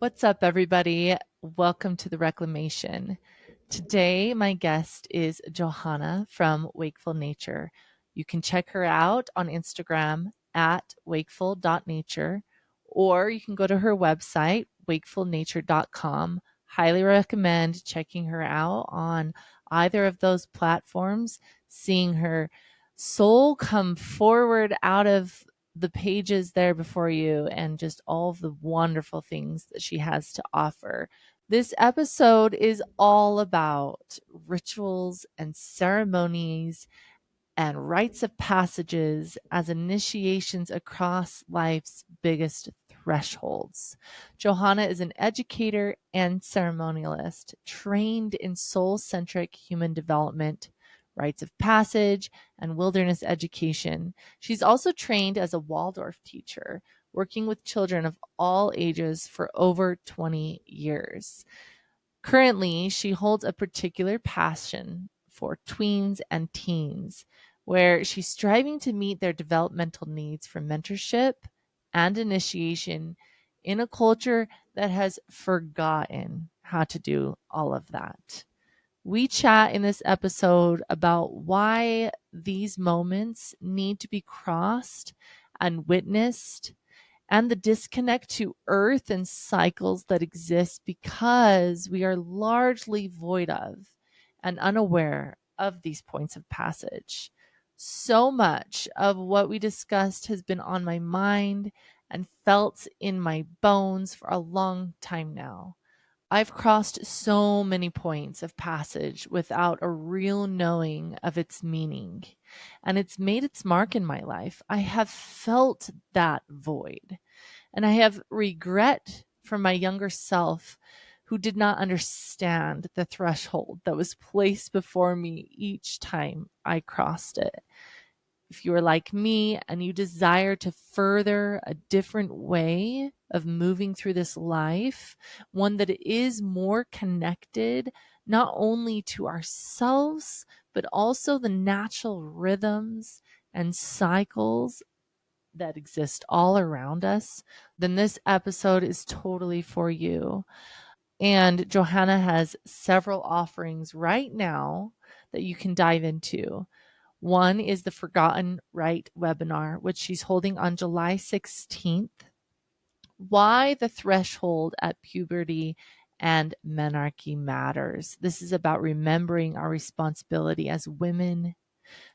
What's up, everybody? Welcome to the Reclamation. Today, my guest is Johanna from Wakeful Nature. You can check her out on Instagram at wakeful.nature, or you can go to her website, wakefulnature.com. Highly recommend checking her out on either of those platforms, seeing her soul come forward out of the pages there before you and just all of the wonderful things that she has to offer. This episode is all about rituals and ceremonies and rites of passages as initiations across life's biggest thresholds. Johanna is an educator and ceremonialist trained in soul-centric human development, rites of passage, and wilderness education. She's also trained as a Waldorf teacher, working with children of all ages for over 20 years. Currently, she holds a particular passion for tweens and teens, where she's striving to meet their developmental needs for mentorship and initiation in a culture that has forgotten how to do all of that. We chat in this episode about why these moments need to be crossed and witnessed, and the disconnect to earth and cycles that exist because we are largely void of and unaware of these points of passage. So much of what we discussed has been on my mind and felt in my bones for a long time now. I've crossed so many points of passage without a real knowing of its meaning, and it's made its mark in my life. I have felt that void, and I have regret for my younger self who did not understand the threshold that was placed before me each time I crossed it. If you are like me and you desire to further a different way of moving through this life, one that is more connected not only to ourselves, but also the natural rhythms and cycles that exist all around us, then this episode is totally for you. And Johanna has several offerings right now that you can dive into. One is the Forgotten Right webinar, which she's holding on July 16th. Why the threshold at puberty and menarche matters. This is about remembering our responsibility as women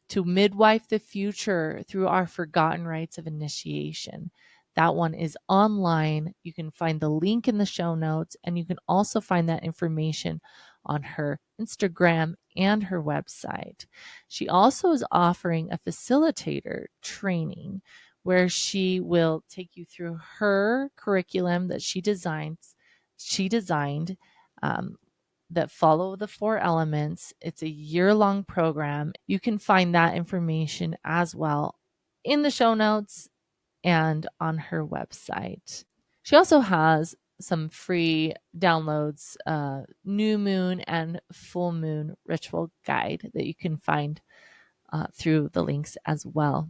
to midwife the future through our forgotten rites of initiation. That one is online. You can find the link in the show notes, and you can also find that information on her Instagram and her website. She also is offering a facilitator training where she will take you through her curriculum that she designed um, that follow the four elements. It's a year-long program. You can find that information as well in the show notes and on her website. She also has some free downloads, new moon and full moon ritual guide that you can find through the links as well.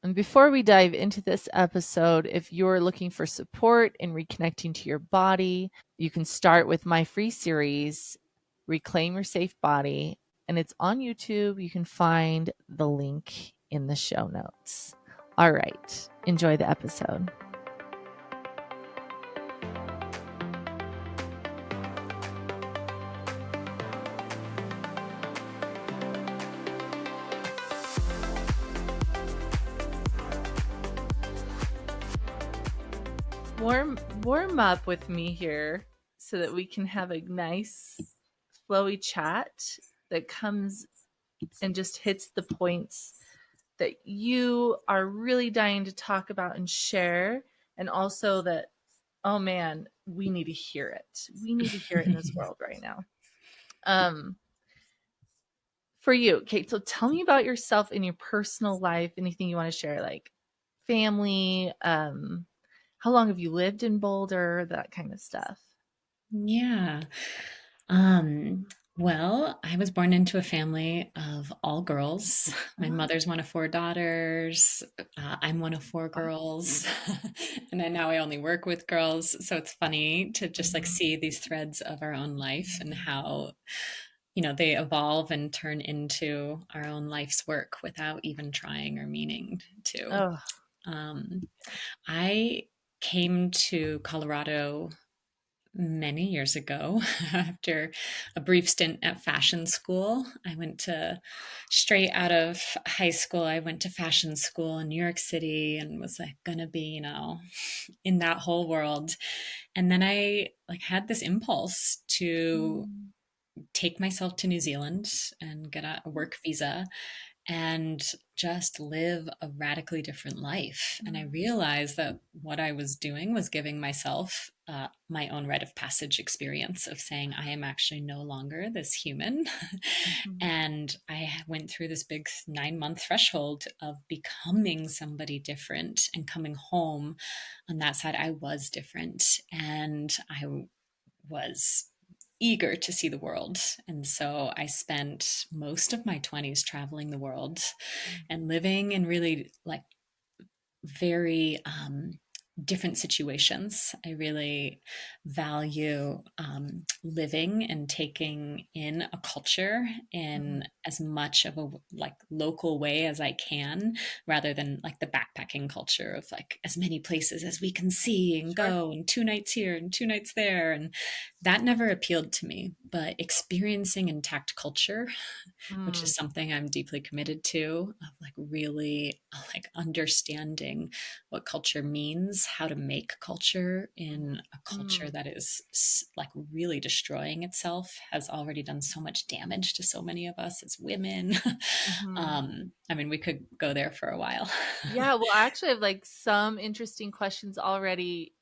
And before we dive into this episode, if you're looking for support in reconnecting to your body, you can start with my free series, Reclaim Your Safe Body, and it's on YouTube. You can find the link in the show notes. All right, enjoy the episode. Warm up with me here so that we can have a nice flowy chat that comes and just hits the points that you are really dying to talk about and share, and also that, oh man, we need to hear it. We need to hear it in this world right now. For you, Kate, so tell me about yourself in your personal life, anything you want to share, like family, how long have you lived in Boulder, that kind of stuff. Yeah. Um, Well, I was born into a family of all girls. My Oh, mother's one of four daughters. I'm one of four wow. girls. And then now I only work with girls. So it's funny to just like Mhm. see these threads of our own life and how, they evolve and turn into our own life's work without even trying or meaning to. Oh, Um, I came to Colorado many years ago after a brief stint at fashion school. I went to straight out of high school. I went to fashion school in New York City and was like gonna be, in that whole world. And then I like had this impulse to mm, take myself to New Zealand and get a work visa and just live a radically different life. And I mm, realized that what I was doing was giving myself my own rite of passage experience of saying, I am actually no longer this human. mhm, And I went through this big 9 month threshold of becoming somebody different and coming home on that side. I was different and I was eager to see the world. And so I spent most of my 20s traveling the world mm, and living in really like very different situations. I really value living and taking in a culture in mhm. as much of a like local way as I can, rather than like the backpacking culture of like as many places as we can see and Sure. go and 2 nights here and 2 nights there. And that never appealed to me. But experiencing intact culture, which Mm, is something I'm deeply committed to, of like really like understanding what culture means, how to make culture in a culture mm, that is like really destroying itself, has already done so much damage to so many of us as women. mhm. I mean, we could go there for a while. Yeah, well, I actually have like some interesting questions already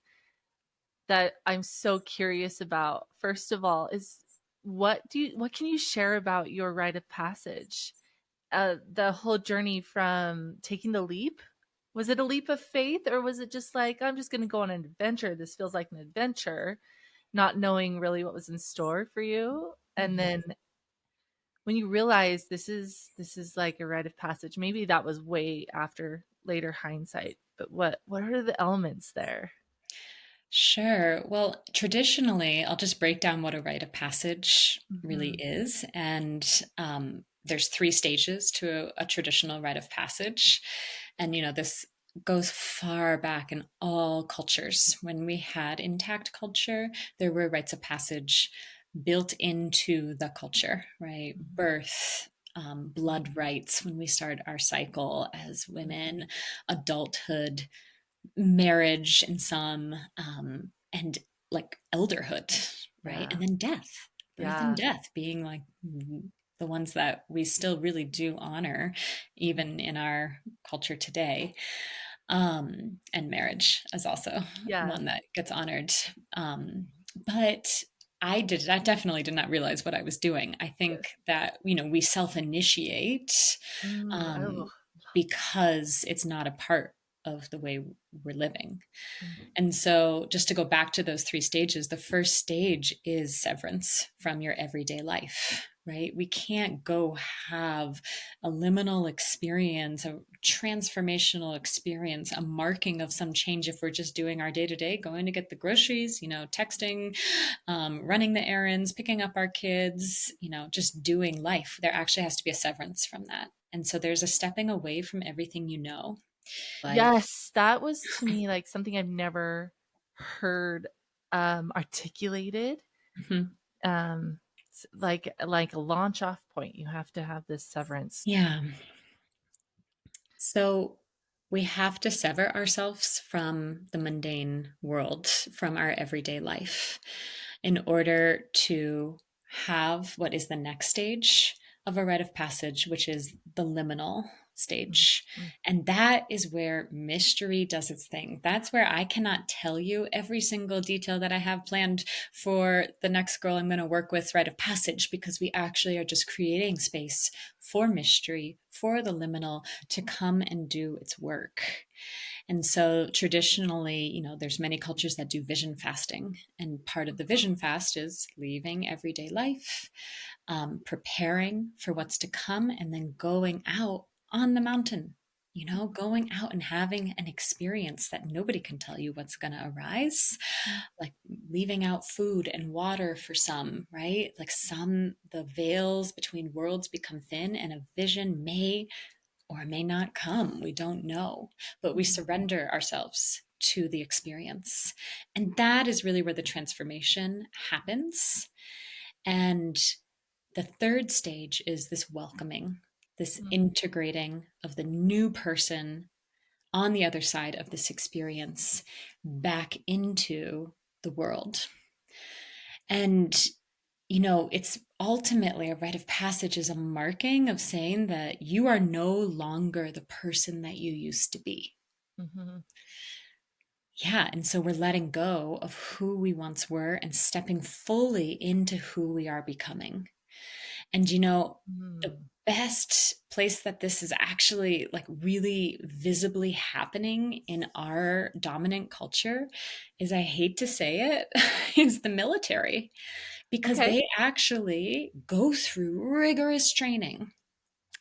that I'm so curious about. First of all, is what can you share about your rite of passage? The whole journey from taking the leap? Was it a leap of faith or was it just like I'm just going to go on an adventure? This feels like an adventure, not knowing really what was in store for you. And then Mhm. when you realize this is like a rite of passage, maybe that was way after later hindsight, but what are the elements there? Sure. Well, traditionally, I'll just break down what a rite of passage really Mhm. is. And there's three stages to a traditional rite of passage. And, this goes far back in all cultures. When we had intact culture, there were rites of passage built into the culture, right? Mhm. Birth, blood rites when we start our cycle as Mhm. women, adulthood, marriage in some, and like elderhood, right? Yeah. And then death, birth and Yeah. death being like the ones that we still really do honor, Mhm. even in our culture today. And marriage is also Yeah. one that gets honored. But I definitely did not realize what I was doing. I Yes. think that, we self initiate Oh. um, because it's not a part of the way we're living. Mm. And so, just to go back to those three stages, the first stage is severance from your everyday life, right? We can't go have a liminal experience, a transformational experience, a marking of some change if we're just doing our day to day, going to get the groceries, texting, running the errands, picking up our kids, just doing life. There actually has to be a severance from that. And so, there's a stepping away from everything life. Yes, that was to me like something I've never heard articulated. Mhm. Like a launch off point. You have to have this severance. Yeah. So we have to sever ourselves from the mundane world, from our everyday life, in order to have what is the next stage of a rite of passage, which is the liminal stage. Mhm. And that is where mystery does its thing. That's where I cannot tell you every single detail that I have planned for the next girl I'm going to work with, rite of passage, because we actually are just creating space for mystery, for the liminal to come and do its work. And so traditionally, there's many cultures that do vision fasting. And part of the vision fast is leaving everyday life, preparing for what's to come, and then going out on the mountain, going out and having an experience that nobody can tell you what's going to arise, Mhm. like leaving out food and water for some, right? Like some, the veils between worlds become thin and a vision may or may not come. We don't know, but we Mhm. surrender ourselves to the experience. And that is really where the transformation happens. And the third stage is this welcoming, this Mhm. integrating of the new person on the other side of this experience back into the world. And, it's ultimately a rite of passage is a marking of saying that you are no longer the person that you used to be. Mhm. Yeah. And so we're letting go of who we once were and stepping fully into who we are becoming. And the Mhm. best place that this is actually like really visibly happening in our dominant culture is, I hate to say it, is the military, because Okay. they actually go through rigorous training.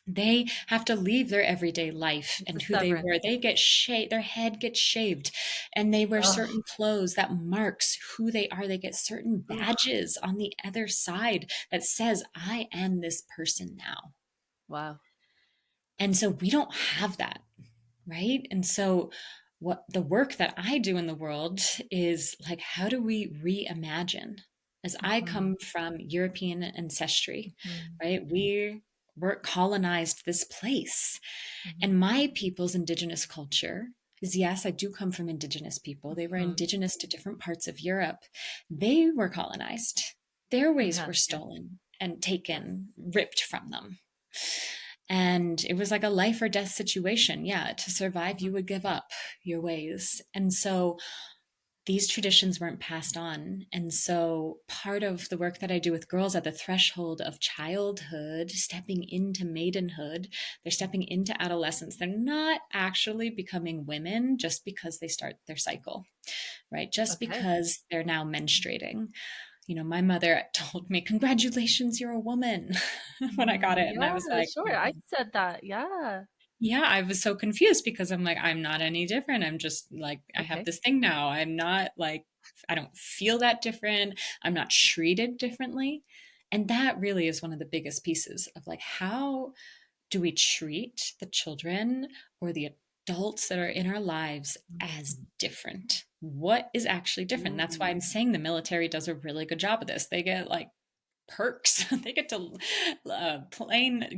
They have to leave their everyday life It's a and who they were. severance. They get shaved, their head gets shaved, and they wear Oh, certain clothes that marks who they are. They get certain ugh. badges on the other side that says, I am this person now. Wow. And so we don't have that, right? And so what the work that I do in the world is like, how do we reimagine? As I Mhm. come from European ancestry, Mhm. right? We were colonized this place. Mhm. And my people's indigenous culture is, yes, I do come from indigenous people. They were Mhm. indigenous to different parts of Europe. They were colonized. Their ways Yeah, were yeah, stolen and yeah. taken, ripped from them. And it was like a life or death situation. Yeah, to survive, Mhm. you would give up your ways. And so these traditions weren't passed on. And so part of the work that I do with girls at the threshold of childhood, stepping into maidenhood, they're stepping into adolescence. They're not actually becoming women just because they start their cycle, right? Just Okay. because they're now menstruating. My mother told me, congratulations, you're a woman when I got Mhm. it. And I was Yeah, like, sure. I said that. Yeah. yeah, I was so confused because I'm like, I'm not any different. I'm just like, I have Okay. this thing now. I'm not like, I don't feel that different. I'm not treated differently. And that really is one of the biggest pieces of like, how do we treat the children or the adults that are in our lives as different? What is actually different? That's why Ooh. I'm saying the military does a really good job of this. They get like perks. They get to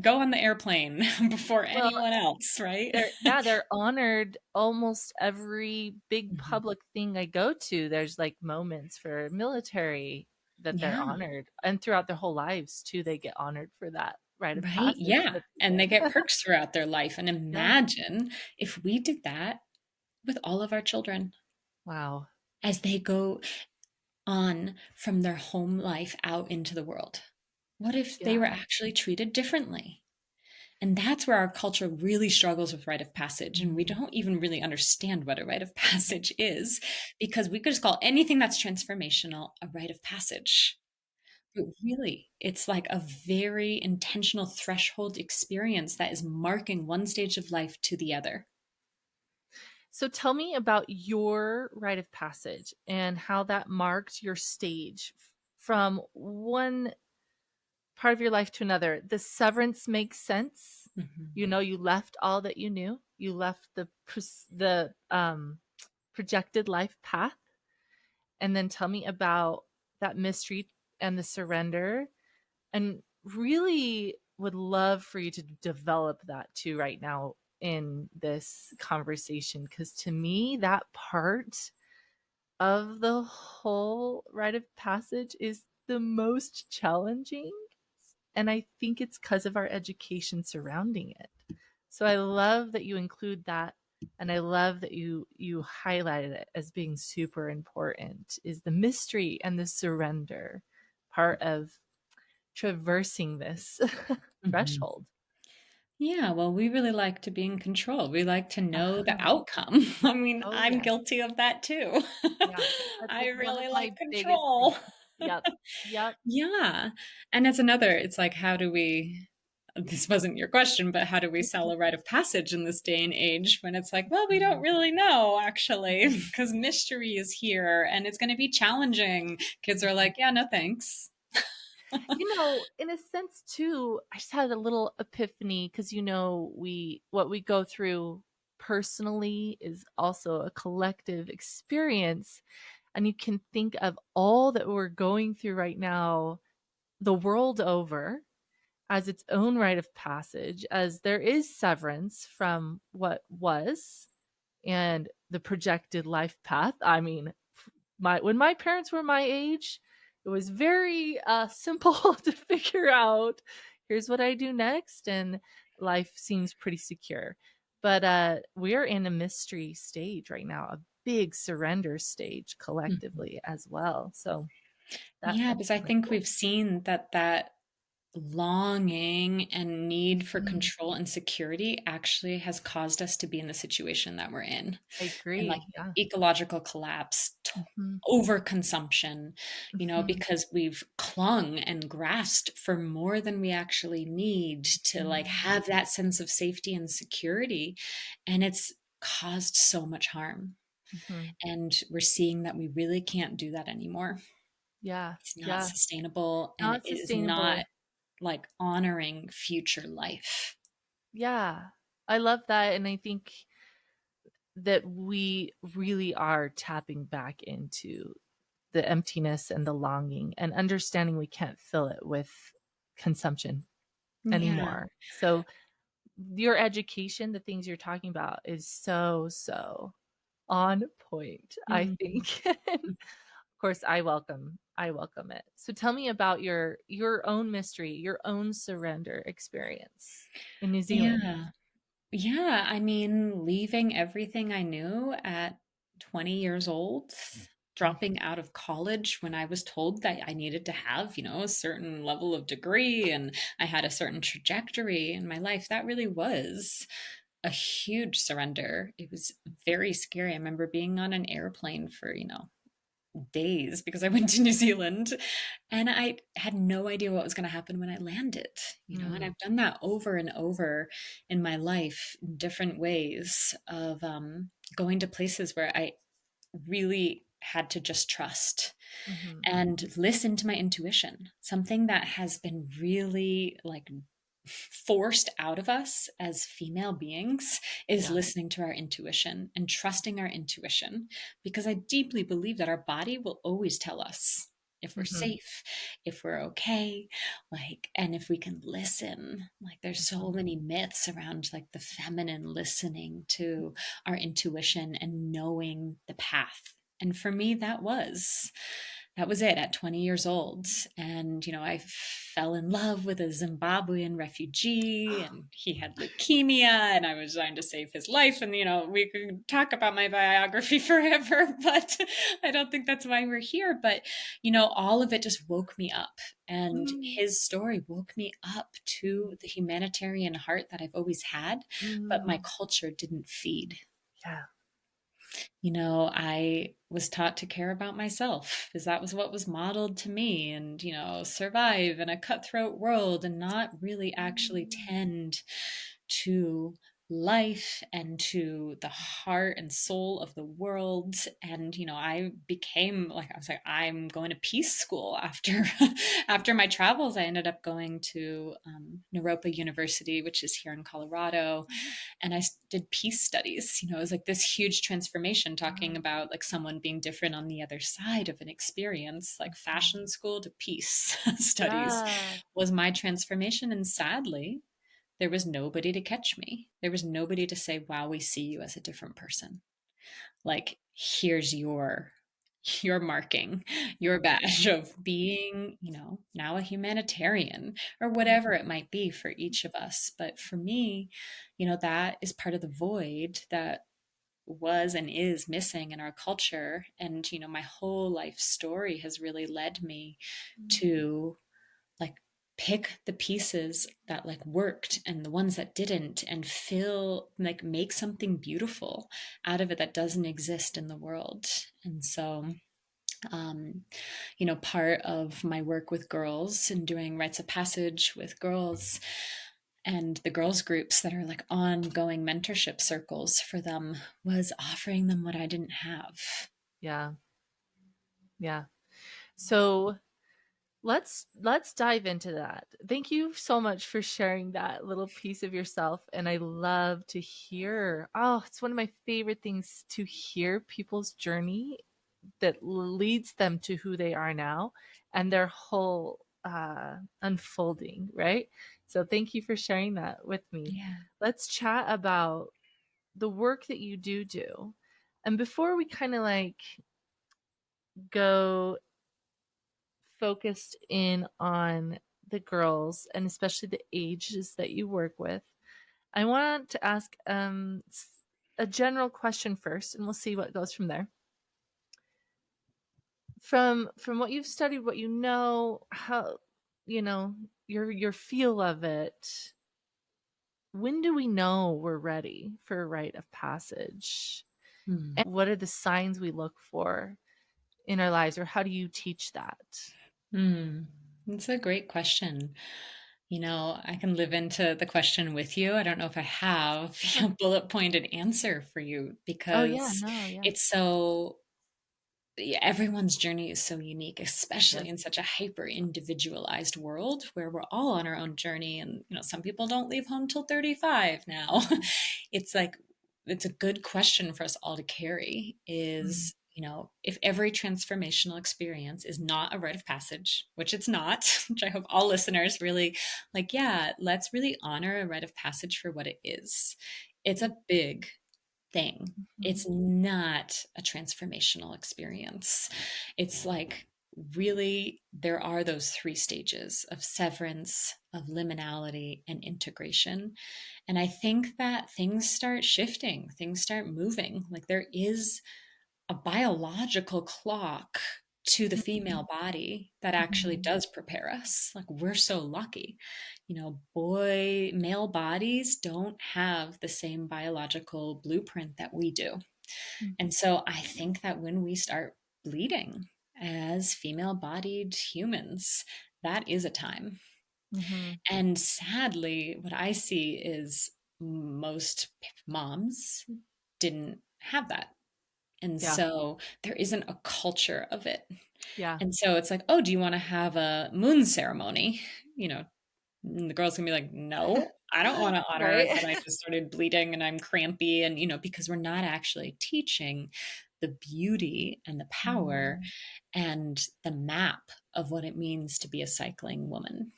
go on the airplane before Well, anyone else, right? they're honored almost every big Mhm. public thing I go to. There's like moments for military that they're Yeah, honored, and throughout their whole lives too, they get honored for that rite of right. passage Yeah. that And they they get get. perks throughout their life. And Yeah. imagine if we did that with all of our children Wow. as they go on from their home life out into the world. What if they were Yeah. actually treated differently? And that's where our culture really struggles with rite of passage. And we Mhm. don't even really understand what a rite of passage is, because we could just call anything that's transformational a rite of passage. But really, it's like a very intentional threshold experience that is marking one stage of life to the other. So tell me about your rite of passage and how that marked your stage from one part of your life to another. The severance makes sense. Mhm. You left all that you knew. You left the projected life path, and then tell me about that mystery and the surrender. And really would love for you to develop that too right now in this conversation, because to me that part of the whole rite of passage is the most challenging, and I think it's because of our education surrounding it. So I love that you include that, and I love that you highlighted it as being super important, is the mystery and the surrender part of traversing this Mhm. threshold. Yeah, well, we really like to be in control. We like to know the outcome. I mean, Oh, I'm yeah. guilty of that too. Yeah. That's I like one of really like my biggest control. things. Yep. Yep. Yeah. And it's another, it's like, how do we, this wasn't your question, but how do we sell a rite of passage in this day and age when it's like, well, we don't Mhm. really know actually, Mhm. because mystery is here and it's going to be challenging. Kids are Mhm. like, yeah, no thanks. In a sense too, I just had a little epiphany because we what we go through personally is also a collective experience. And you can think of all that we're going through right now, the world over, as its own rite of passage, as there is severance from what was and the projected life path. I mean, my when my parents were my age, it was very simple to figure out. Here's what I do next, and life seems pretty secure. But we're in a mystery stage right now, a big surrender stage Mhm. collectively as well. So Yeah, that's because I kind of think cool. we've seen that longing and need for Mhm. control and security actually has caused us to be in the situation that we're in. I And like agree. Yeah. ecological collapse, Hmm. overconsumption, Hmm. because we've clung and grasped for more than we actually need to like Hmm. have that sense of safety and security. And it's caused so much harm. Hmm. And we're seeing that we really can't do that anymore. Yeah. It's not Yeah. sustainable and it Not is not sustainable. like honoring future life. Yeah. I love that. And I think that we really are tapping back into the emptiness and the longing and understanding we can't fill it with consumption Yeah. anymore. So your education, the things you're talking about is so, so on point, I Mhm. think. Of course, I welcome it. So tell me about your own mystery, your own surrender experience in New Zealand. Yeah. Yeah, I mean, leaving everything I knew at 20 years old, Mm, dropping out of college when I was told that I needed to have, a certain level of degree and I had a certain trajectory in my life, that really was a huge surrender. It was very scary. I remember being on an airplane for, days because I went to New Zealand and I had no idea what was going to happen when I landed, and mm, I've done that over and over in my life in different ways of going to places where I really had to just trust mhm. and listen to my intuition, something that has been really like forced out of us as female beings is Yeah. listening to our intuition and trusting our intuition because I deeply believe that our body will always tell us if we're Mhm, safe, if we're okay, like, and if we can listen. Like, there's so mhm. many myths around like the feminine listening to our intuition and knowing the path. And for me, that was it at 20 years old. And, I fell in love with a Zimbabwean refugee and he had leukemia and I was trying to save his life. And, we could talk about my biography forever, but I don't think that's why we're here. But, all of it just woke me up. And Mm, his story woke me up to the humanitarian heart that I've always had, but my mm. culture didn't feed. Yeah. I was taught to care about myself because that was what was modeled to me and, survive in a cutthroat world and not really actually Mm, tend to life and to the heart and soul of the world. And, I became like, I was like, I'm going to peace school after, after my travels. I ended up going to Naropa University, which is here in Colorado, mhm. and did peace studies. It was like this huge transformation talking Wow. about like someone being different on the other side of an experience, like Mhm. fashion school to peace studies Yeah. was my transformation. And sadly, there was nobody to catch me. There was nobody to say, wow, we see you as a different person. Like, here's your your marking, your badge of being, now a humanitarian or whatever it might be for each of us. But for me, that is part of the void that was and is missing in our culture. And, my whole life story has really led me to like pick the pieces that like worked and the ones that didn't and feel like make something beautiful out of it that doesn't exist in the world. And so um, part of my work with girls and doing rites of passage with girls and the girls groups that are like ongoing mentorship circles for them was offering them what I didn't have. Yeah. Yeah. So let's dive into that. Thank you so much for sharing that little piece of yourself. And I love to hear, oh, it's one of my favorite things to hear people's journey that leads them to who they are now and their whole unfolding, right? So thank you for sharing that with me. Yeah. Let's chat about the work that you do. And before we kind of like go focused in on the girls and especially the ages that you work with, I want to ask a general question first, and we'll see what goes from there. From what you've studied, what you know, how you know your feel of it, when do we know we're ready for a rite of passage? Hmm. And what are the signs we look for in our lives, or how do you teach that? Hmm. That's a great question. I can live into the question with you. I don't know if I have Sure. a bullet pointed answer for you Oh yeah, because no, yeah. it's so, yeah, everyone's journey is so unique, especially in Yes. such a hyper individualized world where we're all on our own journey. And, some people don't leave home till 35 now. Mhm. It's like, it's a good question for us all to carry Mm. is, if every transformational experience is not a rite of passage, which it's not, which I hope all listeners really like, yeah, let's really honor a rite of passage for what it is. It's a big thing. Mhm. It's not a transformational experience. It's like really, there are those three stages of severance, of liminality, and integration. And I think that things start shifting, things start moving. Like there is a biological clock to the female body that actually Mhm. does prepare us. Like we're so lucky. Male bodies don't have the same biological blueprint that we do. Mhm. And so I think that when we start bleeding as female bodied humans, that is a time. Mhm. And sadly, what I see is most moms didn't have that. And Yeah. so there isn't a culture of it. Yeah. And so it's like, oh, do you want to have a moon ceremony? You know, and the girl's gonna be like, no, I don't want to honor Right? that I just started bleeding and I'm crampy. And, because we're not actually teaching the beauty and the power Mhm. and the map of what it means to be a cycling woman.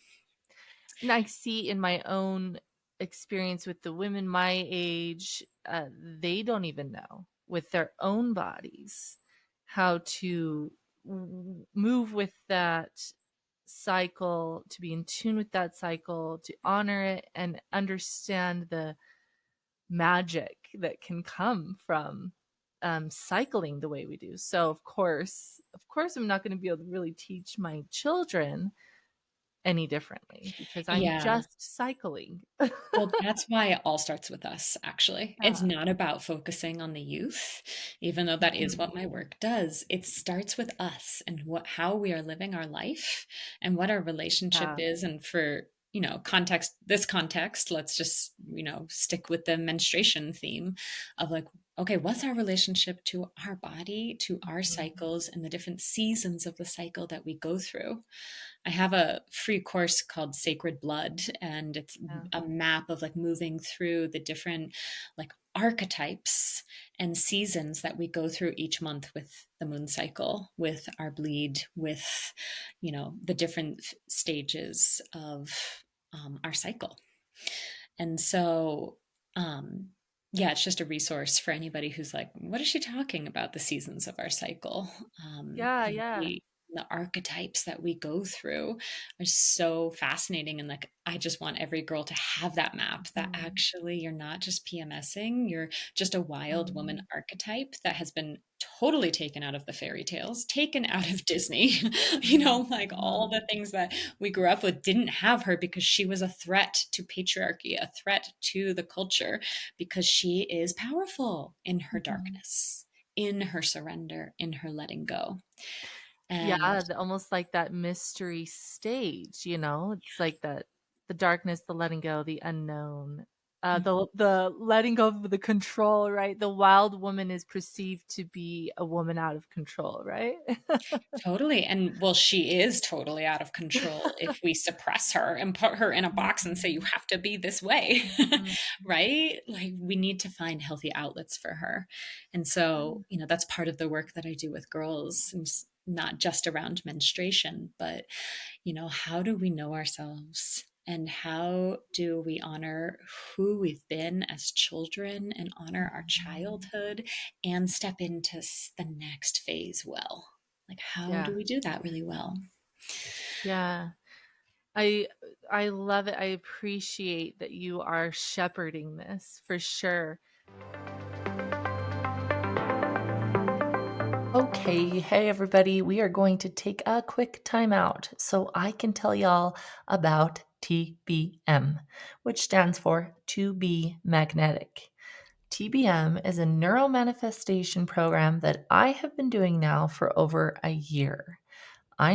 And I see in my own experience with the women my age, they don't even know with their own bodies how to move with that cycle, to be in tune with that cycle, to honor it and understand the magic that can come from cycling the way we do. So of course, I'm not going to be able to really teach my children any differently because I'm Yeah. just cycling. Well, that's why it all starts with us, actually. It's Yeah. not about focusing on the youth, even though that is Mhm. what my work does. It starts with us and how we are living our life and what our relationship Yeah. is. And for, this context, let's just, stick with the menstruation theme of like, okay, what's our relationship to our body, to our Mhm. cycles, and the different seasons of the cycle that we go through? I have a free course called Sacred Blood, and it's Yeah. a map of like moving through the different like archetypes and seasons that we go through each month with the moon cycle, with our bleed, with, the different stages of our cycle. And so, um, Yeah, it's just a resource for anybody who's like, what is she talking about? The seasons of our cycle. Yeah, yeah. The archetypes that we go through are so fascinating. And like, I just want every girl to have that map that Mm, actually you're not just PMSing, you're just a wild woman mm, archetype that has been totally taken out of the fairy tales, taken out of Disney. mm, Like all mm, the things that we grew up with didn't have her because she was a threat to patriarchy, a threat to the culture, because she is powerful in her mhm. darkness, in her surrender, in her letting go. And Yeah, almost like that mystery stage, you know? It's like that the darkness, the letting go, the unknown, the letting go of the control, right? The wild woman is perceived to be a woman out of control, right? totally. And well, she is totally out of control if we suppress her and put her in a box and say, you Mhm, have to be this way, mhm. right? Like we need to find healthy outlets for her. And so, that's part of the work that I do with girls, and not just around menstruation, but how do we know ourselves? And how do we honor who we've been as children and honor our Mhm. childhood and step into the next phase well? Like, how do Yeah, we do that really well? yeah. I I love it. I appreciate that you are shepherding this for sure. Okay, hey everybody, we are going to take a quick timeout so I can tell y'all about TBM, which stands for to be magnetic. TBM is a neural manifestation program that I have been doing now for over a year. I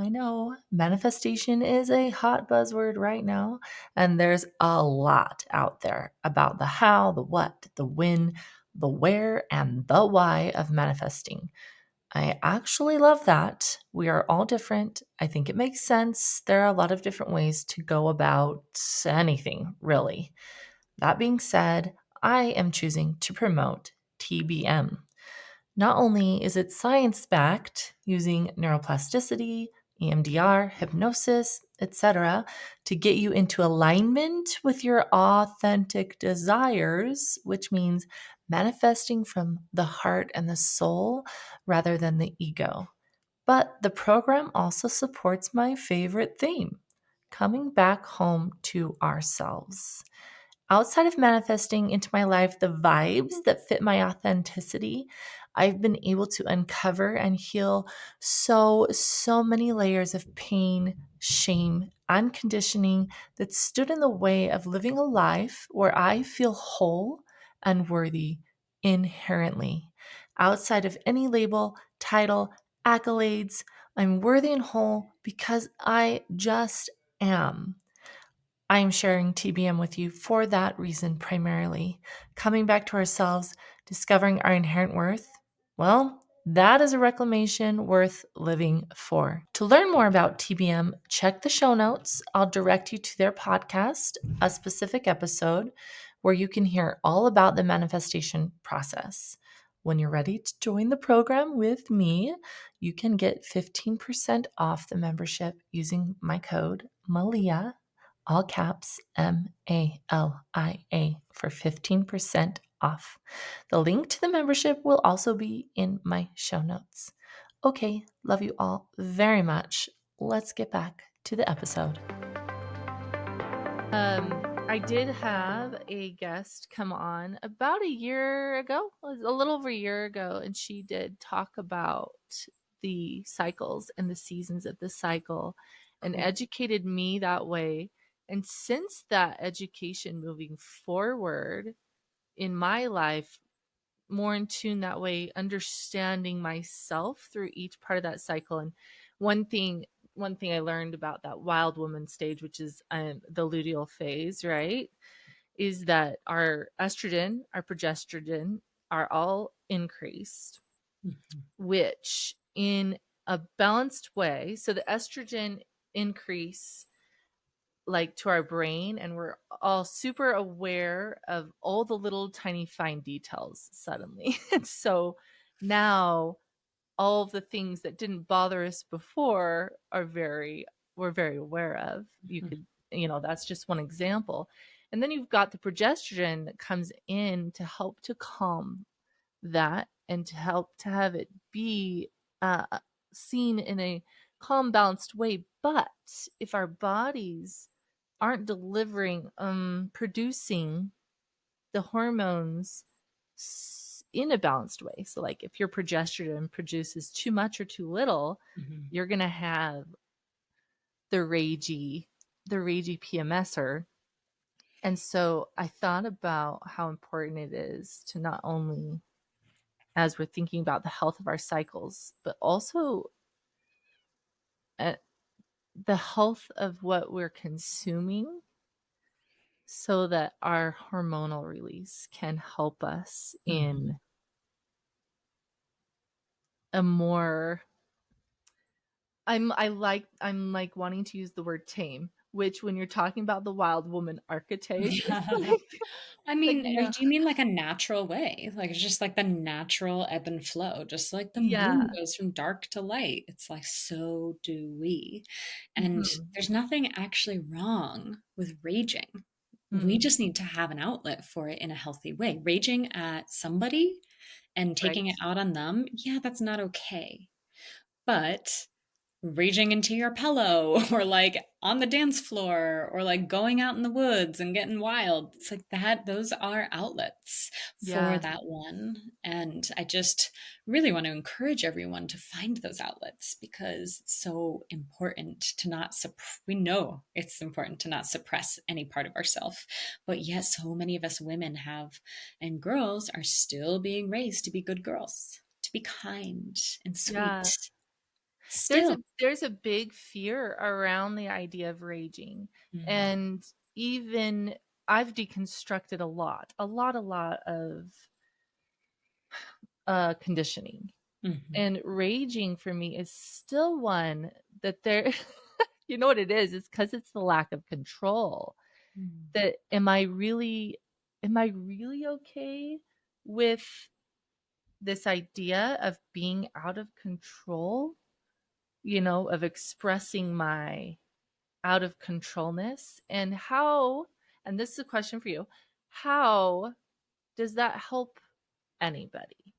know. Manifestation is a hot buzzword right now, and there's a lot out there about the how, the what, the when, the where, and the why of manifesting. I actually love that. We are all different. I think it makes sense. There are a lot of different ways to go about anything, really. That being said, I am choosing to promote TBM. Not only is it science backed using neuroplasticity, EMDR, hypnosis, etc., to get you into alignment with your authentic desires, which means manifesting from the heart and the soul rather than the ego. But the program also supports my favorite theme, coming back home to ourselves. Outside of manifesting into my life the vibes that fit my authenticity, I've been able to uncover and heal so many layers of pain, shame, and conditioning that stood in the way of living a life where I feel whole and worthy inherently. Outside of any label, title, accolades, I'm worthy and whole because I just am. I am sharing TBM with you for that reason primarily. Coming back to ourselves, discovering our inherent worth, well, that is a reclamation worth living for. To learn more about TBM, check the show notes. I'll direct you to their podcast, a specific episode where you can hear all about the manifestation process. When you're ready to join the program with me, you can get 15% off the membership using my code MALIA, all caps MALIA, for 15% off. The link to the membership will also be in my show notes. Okay, love you all very much. Let's get back to the episode. I did have a guest come on about a year ago, a little over a year ago, and she did talk about the cycles and the seasons of the cycle and Cool. educated me that way. And since that education moving forward in my life, more in tune that way, understanding myself through each part of that cycle. And one thing one thing I learned about that wild woman stage, which is the luteal phase, right, is that our estrogen, our progesterone are all increased, Mhm. which in a balanced way, so the estrogen increase like to our brain, and we're all super aware of all the little tiny fine details suddenly. And so now all of the things that didn't bother us before are very we're very aware of. You Mhm. could, that's just one example. And then you've got the progesterone that comes in to help to calm that and to help to have it be uh, seen in a calm, balanced way. But if our bodies aren't delivering, producing the hormones in a balanced way, so like if your progesterone produces too much or too little, Mhm. you're gonna have the ragey, the ragey PMSer. And so I thought about how important it is to not only, as we're thinking about the health of our cycles, but also uh, the health of what we're consuming so that our hormonal release can help us Mhm. in a more I'm like wanting to use the word tame, which when you're talking about the wild woman archetype, I like mean, you know, do you mean like a natural way? Like it's just like the natural ebb and flow, just like the moon yeah. goes from dark to light. It's like so do we. And Mhm. there's nothing actually wrong with raging. We Mm, just need to have an outlet for it in a healthy way. Raging at somebody and taking it right. out on them, yeah, that's not okay. But raging into your pillow or like on the dance floor or like going out in the woods and getting wild. It's like that, those are outlets for Yeah. that one. And I just really want to encourage everyone to find those outlets because it's so important to not we know it's important to not suppress any part of ourselves. But yet so many of us women have and girls are still being raised to be good girls, to be kind and Yeah. sweet. Still. There's a big fear around the idea of raging. Mm, And even I've deconstructed a lot of conditioning. mhm, And raging for me is still one that there you know what it is? It's because it's the lack of control. mm, That am I really okay with this idea of being out of control? You know, of expressing my out of controlness, and how, and this is a question for you, how does that help anybody?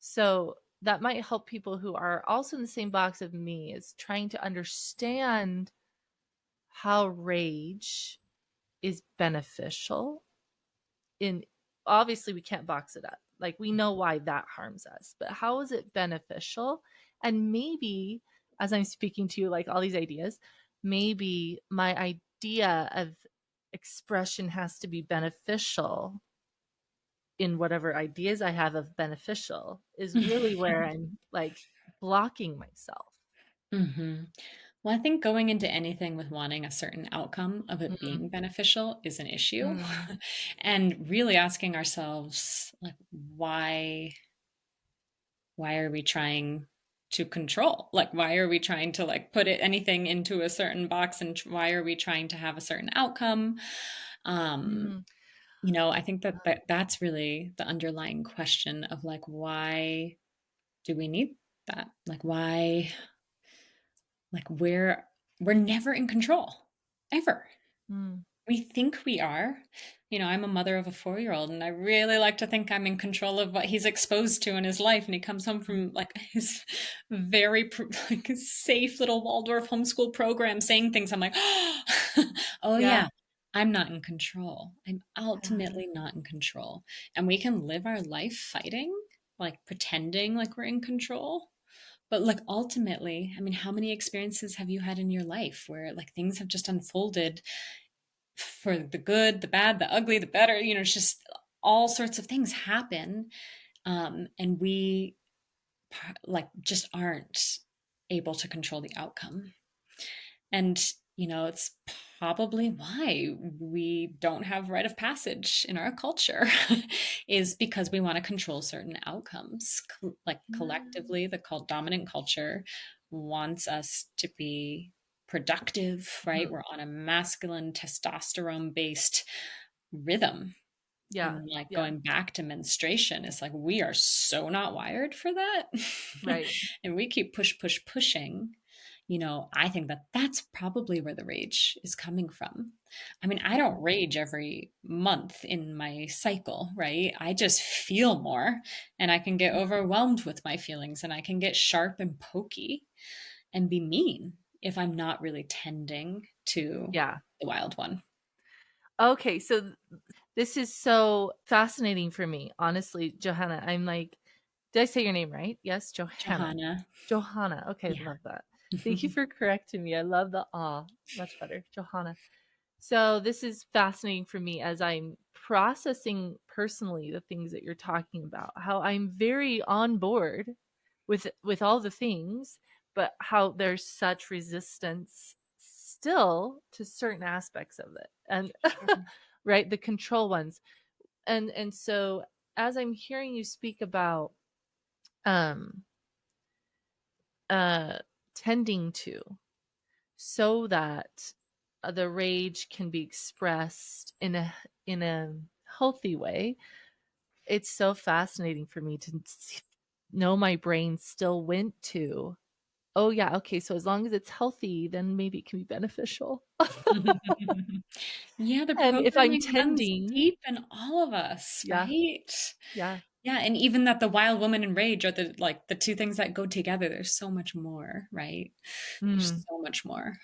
So that might help people who are also in the same box of me, is trying to understand how rage is beneficial in, obviously we can't box it up, like we know why that harms us, but how is it beneficial? And maybe as I'm speaking to you, like all these ideas, maybe my idea of expression has to be beneficial in whatever ideas I have of beneficial is really where I'm like blocking myself. mhm. Well, I think going into anything with wanting a certain outcome of it Mm, being beneficial is an issue. mm, And really asking ourselves, like, why are we trying to control? Like, why are we trying to like put anything into a certain box and why are we trying to have a certain outcome? Um, mm, I think that's really the underlying question of like, why do we need that? Like, why like we're never in control ever. mm, We think we are. I'm a mother of a 4-year-old and I really like to think I'm in control of what he's exposed to in his life, and he comes home mm. from like his very like safe little Waldorf homeschool program saying things. I'm like, oh Yeah. yeah, I'm not in control. I'm Yeah. ultimately not in control. And we can live our life fighting, like pretending like we're in control. But like ultimately, I mean, how many experiences have you had in your life where like things have just unfolded for the good, the bad, the ugly, the better? It's just all sorts of things happen, and we like just aren't able to control the outcome. And, it's probably why we don't have rite of passage in our culture is because we want to control certain outcomes. Like Yeah. collectively, the dominant culture wants us to be productive, right? Mhm. We're on a masculine testosterone based rhythm. Yeah. And like Yeah. going back to menstruation, it's like we are so not wired for that. Right. And we keep pushing I think that that's probably where the rage is coming from. I mean, I don't rage every month in my cycle, right? I just feel more and I can get overwhelmed with my feelings and I can get sharp and pokey and be mean if I'm not really tending to Yeah. the wild one. Okay, so this is so fascinating for me, honestly, Johanna. I'm like, did I say your name right? Yes, Johanna. Johanna. Johanna. Okay, Yeah. love that. Thank you for correcting me. I love the ah, much better. Johanna. So this is fascinating for me as I'm processing personally the things that you're talking about. How I'm very on board with all the things, but how there's such resistance still to certain aspects of it. And Sure. right, the control ones. And so as I'm hearing you speak about um uh tending to so that the rage can be expressed in a healthy way. It's so fascinating for me to know my brain still went to, oh yeah, okay, so as long as it's healthy, then maybe it can be beneficial. Yeah, the And if I'm programming runs tending, deep in all of us, yeah, right? yeah, Yeah, and even that the wild woman and rage are the two things that go together. There's so much more, right? There's mm, so much more.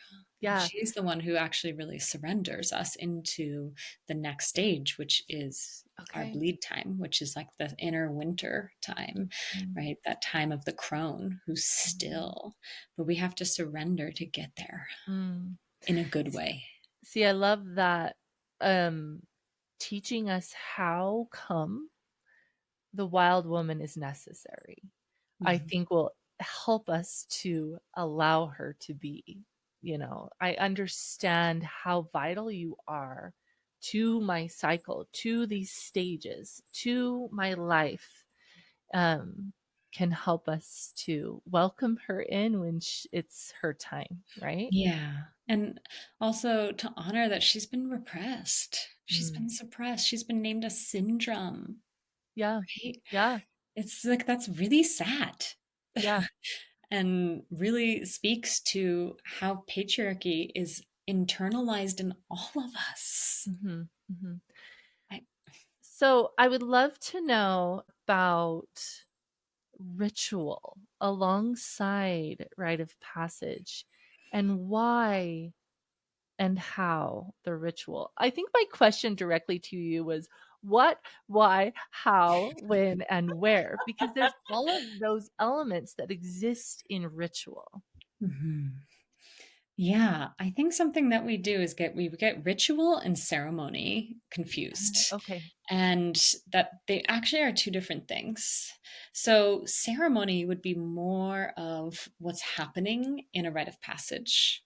yeah, She's the one who actually really surrenders us into the next stage, which is our okay. bleed time, which is like the inner winter time, Mm, right? That time of the crone who's mm, still, but we have to surrender to get there mm. in a good way. See, I love that um teaching us how come the wild woman is necessary, I Mhm. think will help us to allow her to be. I understand how vital you are to my cycle, to these stages, to my life. Um, can help us to welcome her in when it's her time, right? Yeah. And also to honor that she's been repressed. She's Mm. been suppressed. She's been named a syndrome, Yeah, right? yeah, It's like that's really sad yeah. and really speaks to how patriarchy is internalized in all of us. Hmm. Hmm. I, So I would love to know about ritual alongside rite of passage and why and how the ritual. I think my question directly to you was what, why, how, when, and where, because there's all of those elements that exist in ritual. Mhm. Yeah, I think something that we do is we get ritual and ceremony confused, Okay. and that they actually are two different things. So ceremony would be more of what's happening in a rite of passage,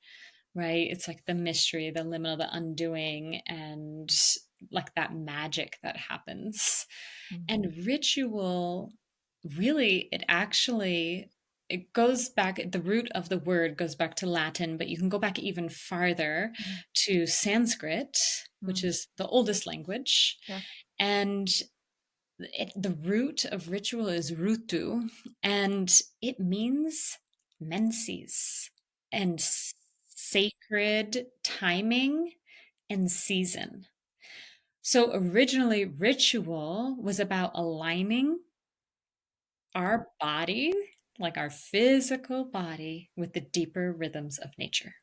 right? It's like the mystery, the liminal, the undoing, and like that magic that happens. Mhm, And ritual, really, it goes back, the root of the word goes back to Latin, but you can go back even farther mhm, to Sanskrit, which mm, is the oldest language. yeah. And the root of ritual is rutu, and it means menses and sacred timing and season. So originally, ritual was about aligning our body, like our physical body, with the deeper rhythms of nature.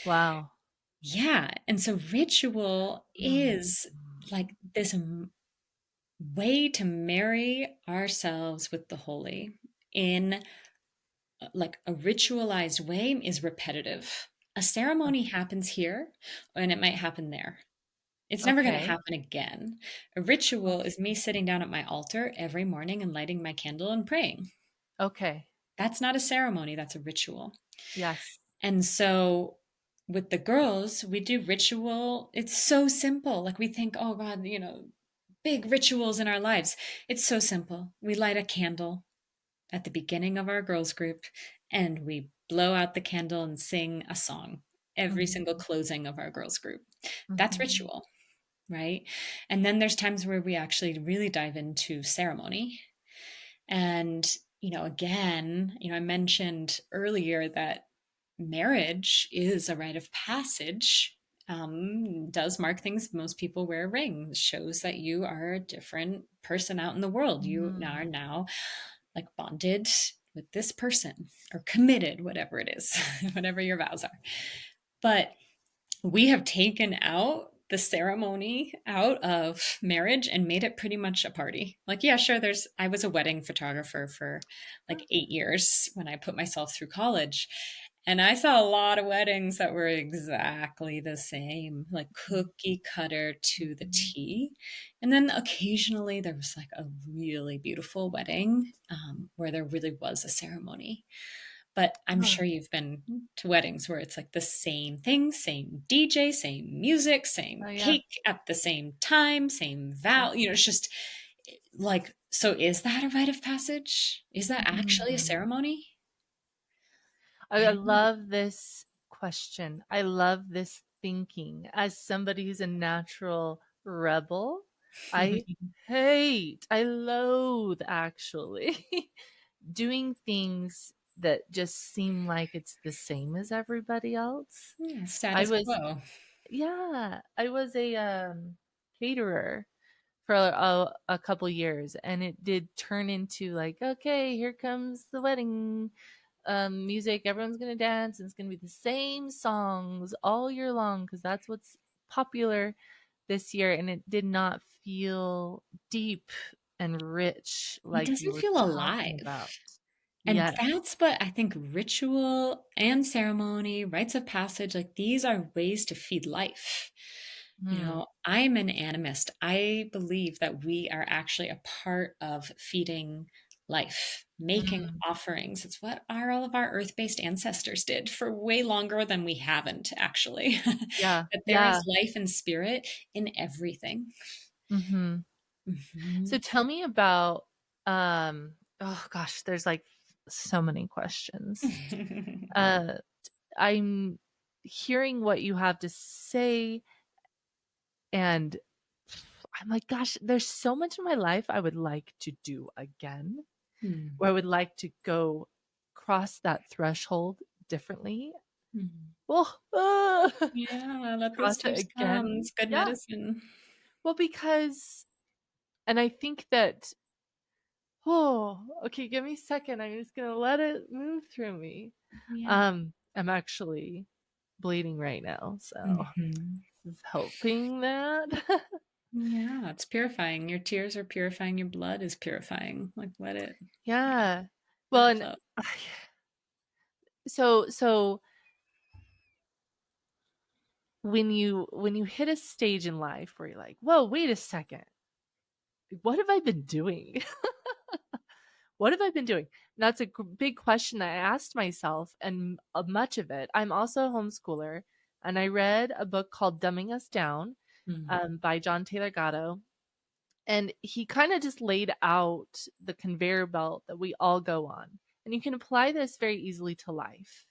Wow. Yeah. And so ritual Mm, is like this way to marry ourselves with the holy in like a ritualized way is repetitive. A o- ceremony happens here and it might happen there. It's never going to okay. happen again. A ritual Okay. is me sitting down at my altar every morning and lighting my candle and praying. Okay. That's not a ceremony, that's a ritual. Yes. And so with the girls, we do ritual. It's so simple. Like we think, oh God, big rituals in our lives. It's so simple. We light a candle at the beginning of our girls group and we blow out the candle and sing a song every single Mhm, closing of our girls group. That's mhm, ritual, right? And then there's times where we actually really dive into ceremony. And, again, I mentioned earlier that marriage is a rite of passage. Does mark things. Most people wear rings, shows that you are a different person out in the world. You now are Mm. now like bonded with this person or committed, whatever it is, whatever your vows are. But we have taken out the ceremony out of marriage and made it pretty much a party. Like, yeah, sure, I was a wedding photographer for like 8 years when I put myself through college. And I saw a lot of weddings that were exactly the same, like cookie cutter to the T. And then occasionally there was like a really beautiful wedding where there really was a ceremony. But I'm Oh, sure you've been to weddings where it's like the same thing, same DJ, same music, oh same yeah. cake at the same time, same Yeah. vow. It's just like, so is that a rite of passage? Is that actually a Mhm. ceremony? I I don't know. love this question. I love this thinking. As somebody who's a natural rebel, I loathe actually doing things that just seem like it's the same as everybody else. Yeah, I status was, quo. yeah, I was a caterer for a couple years, and it did turn into like, okay, here comes the wedding music. Everyone's gonna dance, and it's gonna be the same songs all year long because that's what's popular this year. And it did not feel deep and rich It like you doesn't were feel talking alive. about. And Yes. that's what I think ritual and ceremony, rites of passage, like these are ways to feed life. Mm, I'm an animist. I believe that we are actually a part of feeding life, making mm, offerings. It's what all of our earth based ancestors did for way longer than we haven't, actually. yeah, That there yeah. is life and spirit in everything. Hmm. So Mhm. tell me about oh gosh, there's like so many questions. Uh I'm hearing what you have to say, and I'm like, gosh, there's so much in my life I would like to do again, Hmm. where I would like to go cross that threshold differently. Hmm. Oh, Yeah, let those cross it tears come. again. It's good Yeah. medicine. Well, because, and I think that, oh, okay, give me a second. I'm just gonna let it move through me. Yeah. I'm actually bleeding right now, so Mhm. this is helping that. Yeah, it's purifying. Your tears are purifying. Your blood is purifying. Like Yeah. let Well, it and flow. so when you hit a stage in life where you're like, "Whoa, wait a second. What have I been doing? What have I been doing?" And that's a big question that I asked myself, and much of it. I'm also a homeschooler, and I read a book called Dumbing Us Down Mm. by John Taylor Gatto. And he kind of just laid out the conveyor belt that we all go on. And you can apply this very easily to life,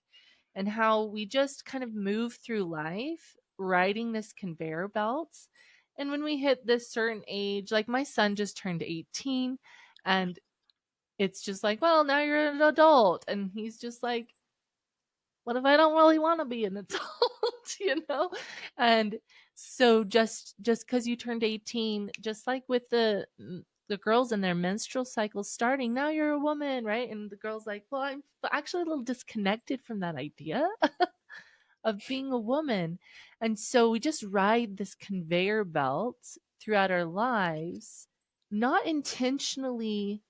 and how we just kind of move through life riding this conveyor belt. And when we hit this certain age, like my son just turned 18, and it's just like, well, now you're an adult. And he's just like, what if I don't really want to be an adult, you know? And so just because you turned 18, just like with the girls and their menstrual cycles starting, now you're a woman, right? And the girl's like, well, I'm actually a little disconnected from that idea of being a woman. And so we just ride this conveyor belt throughout our lives, not intentionally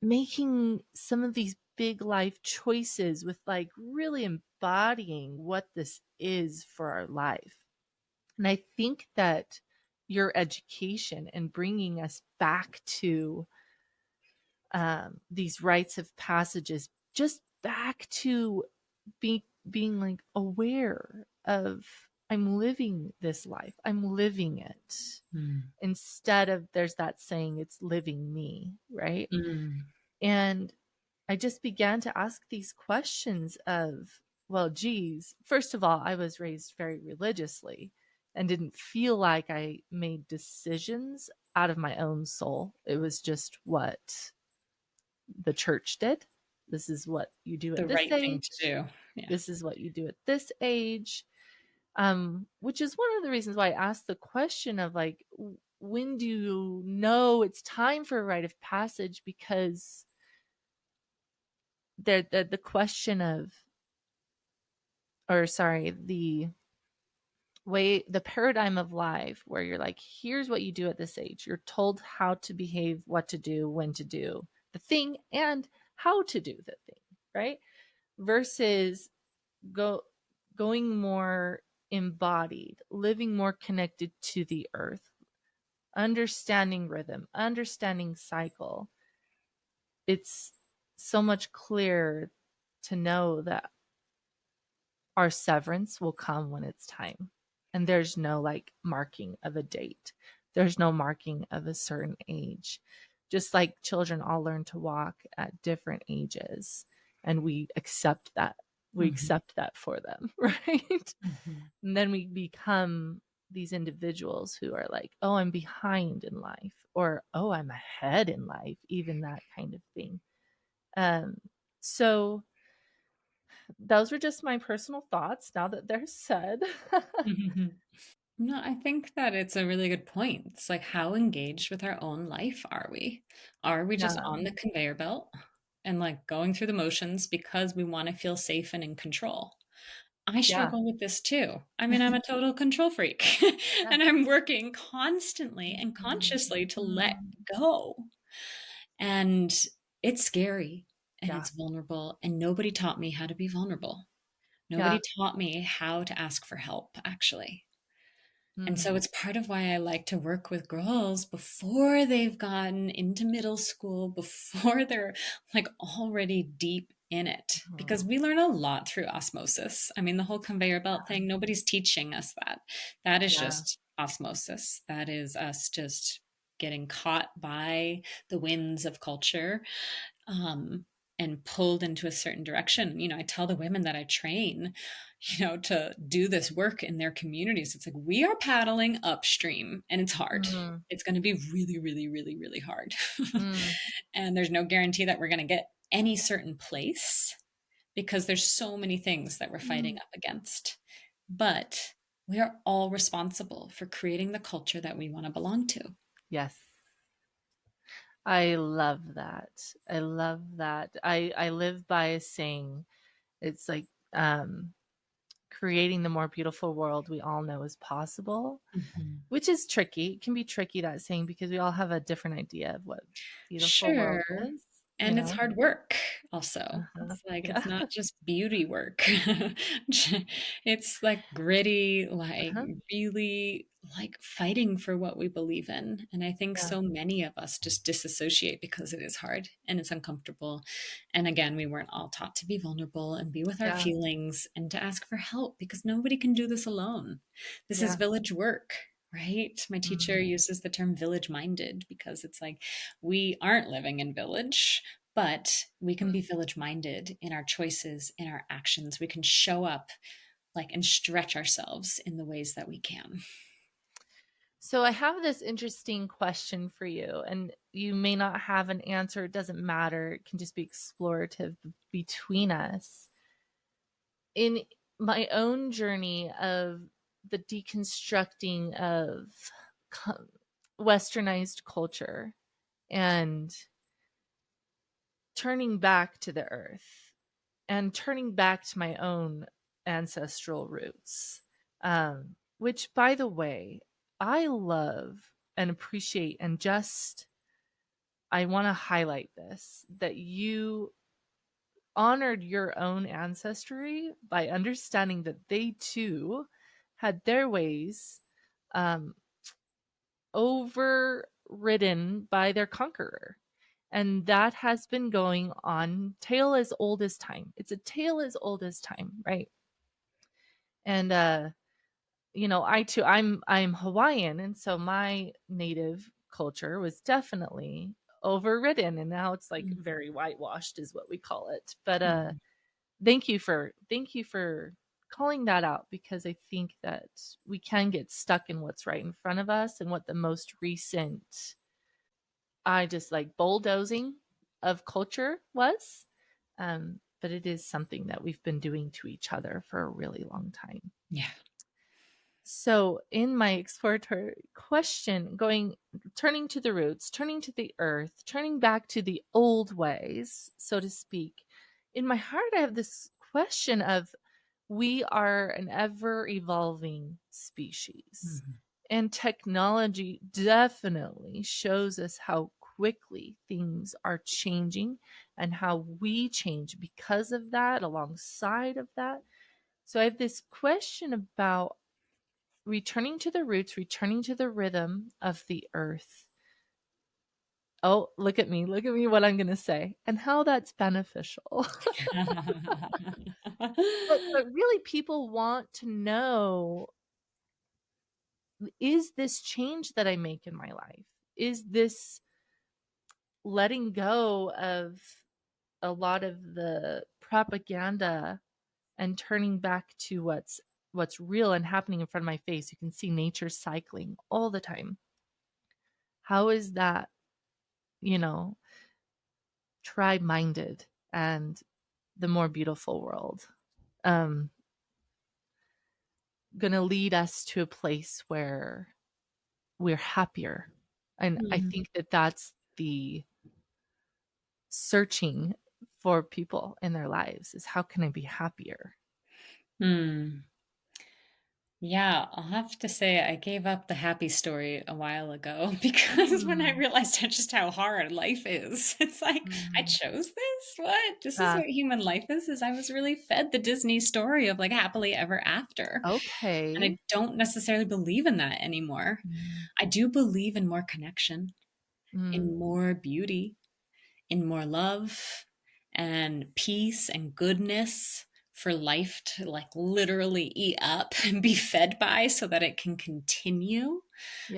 making some of these big life choices with like really embodying what this is for our life. And I think that your education and bringing us back to these rites of passages, just back to being like aware of, I'm living this life, I'm living it, Mm. instead of, there's that saying, it's living me, right? Mm. And I just began to ask these questions of, well, geez, first of all, I was raised very religiously and didn't feel like I made decisions out of my own soul. It was just what the church did. This is what you do at The this right thing age. to do. Yeah. This is what you do at this age. Which is one of the reasons why I asked the question of like, when do you know it's time for a rite of passage? Because the question of, or sorry, the paradigm of life where you're like, here's what you do at this age. You're told how to behave, what to do, when to do the thing, and how to do the thing, right? Versus go going more embodied, living more connected to the earth, understanding rhythm, understanding cycle. It's so much clearer to know that our severance will come when it's time. And there's no like marking of a date. There's no marking of a certain age. Just like children all learn to walk at different ages and we accept that. We Mhm. accept that for them, right? Mhm. And then we become these individuals who are like, oh, I'm behind in life, or oh, I'm ahead in life, even that kind of thing. Um, so those were just my personal thoughts now that they're said. Mhm. No, I think that it's a really good point. It's like, how engaged with our own life are we? Are we just Yeah. on the conveyor belt and like going through the motions because we want to feel safe and in control? I Yeah. struggle with this too. I mean, I'm a total control freak Yeah. and I'm working constantly and Mhm. consciously to let Mhm. go. And it's scary and Yeah. it's vulnerable. And nobody taught me how to be vulnerable. Yeah. Nobody taught me how to ask for help, actually. And Mm. so it's part of why I like to work with girls before they've gotten into middle school, before they're like already deep in it, because Mhm. we learn a lot through osmosis. I mean, the whole conveyor belt thing, nobody's teaching us that. That is Yeah. just osmosis. That is us just getting caught by the winds of culture, um, and pulled into a certain direction. You know, I tell the women that I train, you know, to do this work in their communities. It's like we are paddling upstream and it's hard. Mm. It's going to be really, really, really, really hard. Mm. And there's no guarantee that we're going to get any certain place because there's so many things that we're fighting Mm. up against. But we are all responsible for creating the culture that we want to belong to. Yes. I love that. I love that. I live by a saying. It's like creating the more beautiful world we all know is possible, Mhm. which is tricky. It can be tricky, that saying, because we all have a different idea of what beautiful Sure. world is, you And it's know? hard work also. Uh-huh. It's like it's Yeah. not just beauty work. It's like gritty, like Uh-huh. really like fighting for what we believe in. And I think Yeah. so many of us just disassociate because it is hard and it's uncomfortable. And again, we weren't all taught to be vulnerable and be with our Yeah. feelings and to ask for help because nobody can do this alone. This is Yeah. village work. Right? My teacher Mm. uses the term village minded because it's like we aren't living in village, but we can be village minded in our choices, in our actions. We can show up like and stretch ourselves in the ways that we can. So I have this interesting question for you, and you may not have an answer. It doesn't matter. It can just be explorative between us. In my own journey of the deconstructing of westernized culture and turning back to the earth and turning back to my own ancestral roots, which, by the way, I love and appreciate. And just, I want to highlight this, that you honored your own ancestry by understanding that they too had their ways um, overridden by their conqueror. And that has been going on, tale as old as time. It's a tale as old as time, right? And I too, I'm Hawaiian, and so my native culture was definitely overridden, and now it's like Mhm. very whitewashed is what we call it. But Mhm. thank you for calling that out, because I think that we can get stuck in what's right in front of us and what the most recent, I just like bulldozing of culture was. But it is something that we've been doing to each other for a really long time. Yeah. So, in my exploratory question, turning to the roots, turning to the earth, turning back to the old ways, so to speak, in my heart, I have this question of we are an ever evolving species, Mhm. and technology definitely shows us how quickly things are changing and how we change because of that, alongside of that. So, I have this question about returning to the roots, returning to the rhythm of the earth. Oh, look at me. Look at me what I'm going to say and how that's beneficial. But really people want to know, is this change that I make in my life? Is this letting go of a lot of the propaganda and turning back to what's real and happening in front of my face? You can see nature cycling all the time. How is that, you know, tribe minded and the more beautiful world um gonna lead us to a place where we're happier? And I Mhm. think that that's the searching for people in their lives, is how can I be happier? Hmm. Yeah, I'll have to say I gave up the happy story a while ago because when I Mm, realized just how hard life is, it's like, I mm, chose this? What? This is uh, what human life is I was really fed the Disney story of like happily ever after. And okay. I don't necessarily believe in that anymore. Mm, I do believe in more connection, mm, in more beauty, in more love and peace and goodness for life to like literally eat up and be fed by so that it can continue.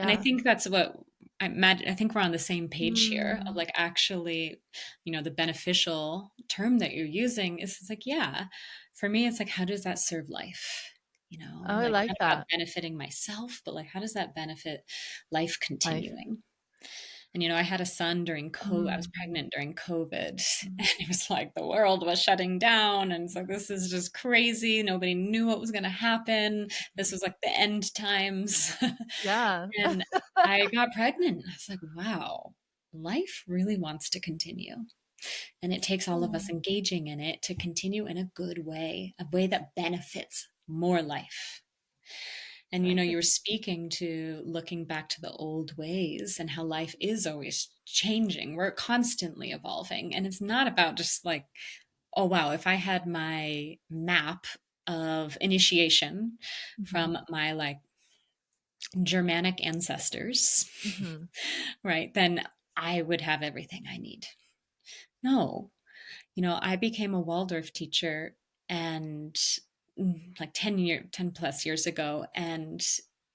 And I yeah. think that's what I imagine. I think we're on the same page here of Mm. like actually, the beneficial term that you're using is it's like, yeah, for me, it's like, how does that serve life? Oh, I Like like not about that. benefiting myself, but like, how does that benefit life Life. continuing? And, I had a son during I was Mm, pregnant during COVID, mm, and it was like the world was shutting down, and it's like, "This is just crazy." Nobody knew what was gonna happen. This was like the end times. yeah. And I got pregnant. I was like, "Wow, life really wants to continue." And it takes all of us Mm, engaging in it to continue in a way that benefits more life. And you were right. speaking to looking back to the old ways and how life is always changing. We're constantly evolving. And it's not about just like, oh, wow, if I had my map of initiation Mhm, from my like Germanic ancestors, mhm, right, then I would have everything I need. No, I became a Waldorf teacher and like 10 plus years ago. And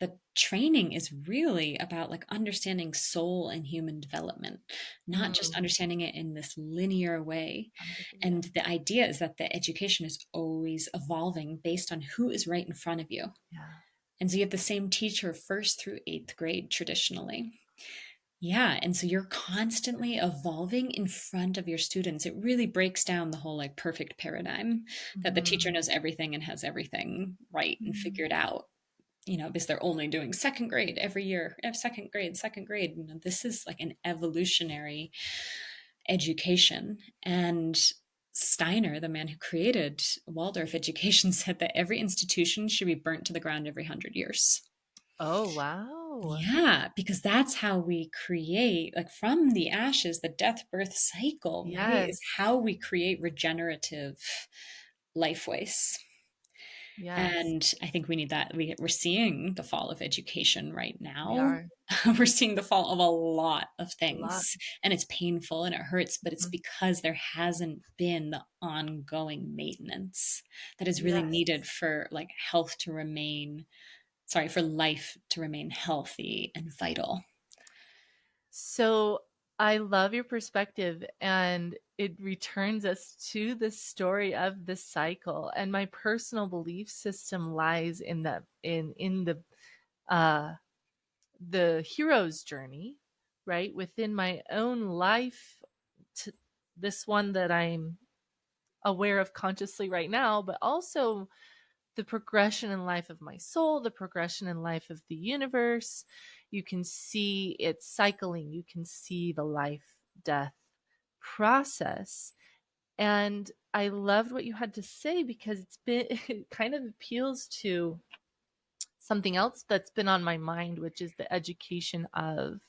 the training is really about like understanding soul and human development, not just mm. understanding it in this linear way. Yeah. And the idea is that the education is always evolving based on who is right in front of you. Yeah. And so you have the same teacher first through eighth grade traditionally. Yeah, and so you're constantly evolving in front of your students. It really breaks down the whole like perfect paradigm that the teacher Mhm. knows everything and has everything right and Mm. figured out, because they're only doing second grade every year, second grade, second grade. This is like an evolutionary education. And Steiner, the man who created Waldorf education, said that every institution should be burnt to the ground every 100 years. Oh, wow. Yeah, because that's how we create, like from the ashes, the death birth cycle, right? Is Yes. how we create regenerative life ways. Yes. And I think we need that. We're seeing the fall of education right We now. are. We're seeing the fall of a lot of A lot. things, and it's painful and it hurts, but it's Mhm. because there hasn't been the ongoing maintenance that is really Yes. needed for like health to remain, sorry, for life to remain healthy and vital. So, I love your perspective, and it returns us to the story of the cycle, and my personal belief system lies in uh the hero's journey, right? Within my own life this one that I'm aware of consciously right now, but also the progression in life of my soul, the progression in life of the universe. You can see it cycling, you can see the life death process. And I loved what you had to say because it kind of appeals to something else that's been on my mind, which is the education of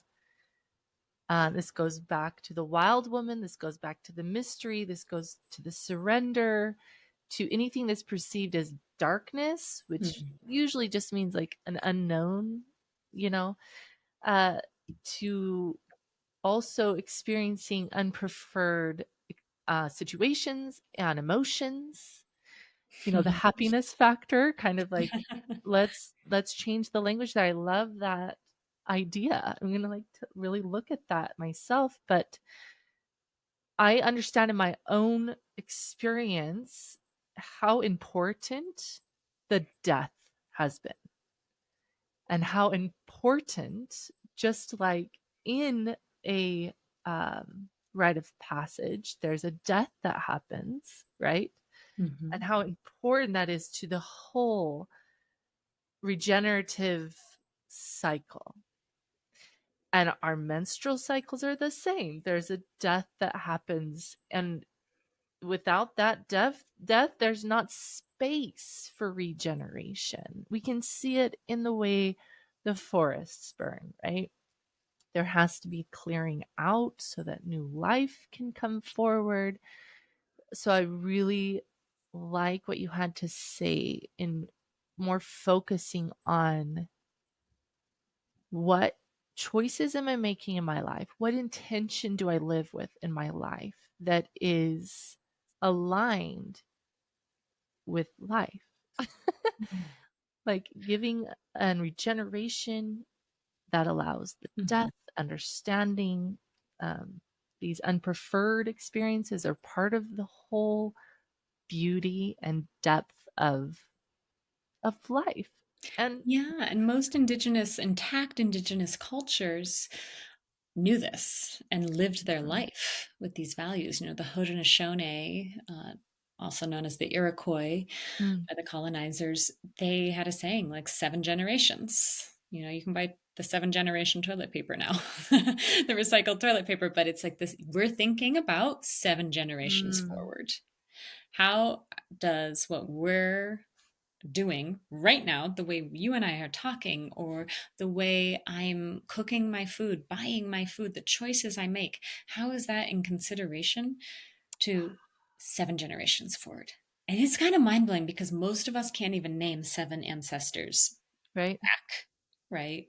this goes back to the wild woman. This goes back to the mystery. This goes to the surrender, to anything that's perceived as darkness, which Mhm. usually just means like an unknown, you know, uh, to also experiencing unpreferred situations and emotions. You know, the happiness factor, kind of like let's change the language there. I love that idea. I'm gonna like to really look at that myself, but I understand in my own experience how important the death has been and how important, just like in a rite of passage, there's a death that happens, right? And Mhm. how important that is to the whole regenerative cycle. And our menstrual cycles are the same. There's a death that happens, and without that death, there's not space for regeneration. We can see it in the way the forests burn, right? There has to be clearing out so that new life can come forward. So I really like what you had to say in more focusing on what choices am I making in my life? What intention do I live with in my life that is aligned with life? Like giving and regeneration that allows the Mhm. death, understanding. Um, these unpreferred experiences are part of the whole beauty and depth of life. And Yeah, and most intact indigenous cultures knew this and lived their mm, life with these values. The Haudenosaunee, also known as the Iroquois mm, by the colonizers, they had a saying like 7 generations. You can buy the 7 generation toilet paper now, the recycled toilet paper, but it's like this, we're thinking about 7 generations mm, forward. How does what we're doing right now, the way you and I are talking, or the way I'm cooking my food, buying my food, the choices I make, how is that in consideration to 7 generations forward? And it's kind of mind blowing because most of us can't even name 7 ancestors right, back, right?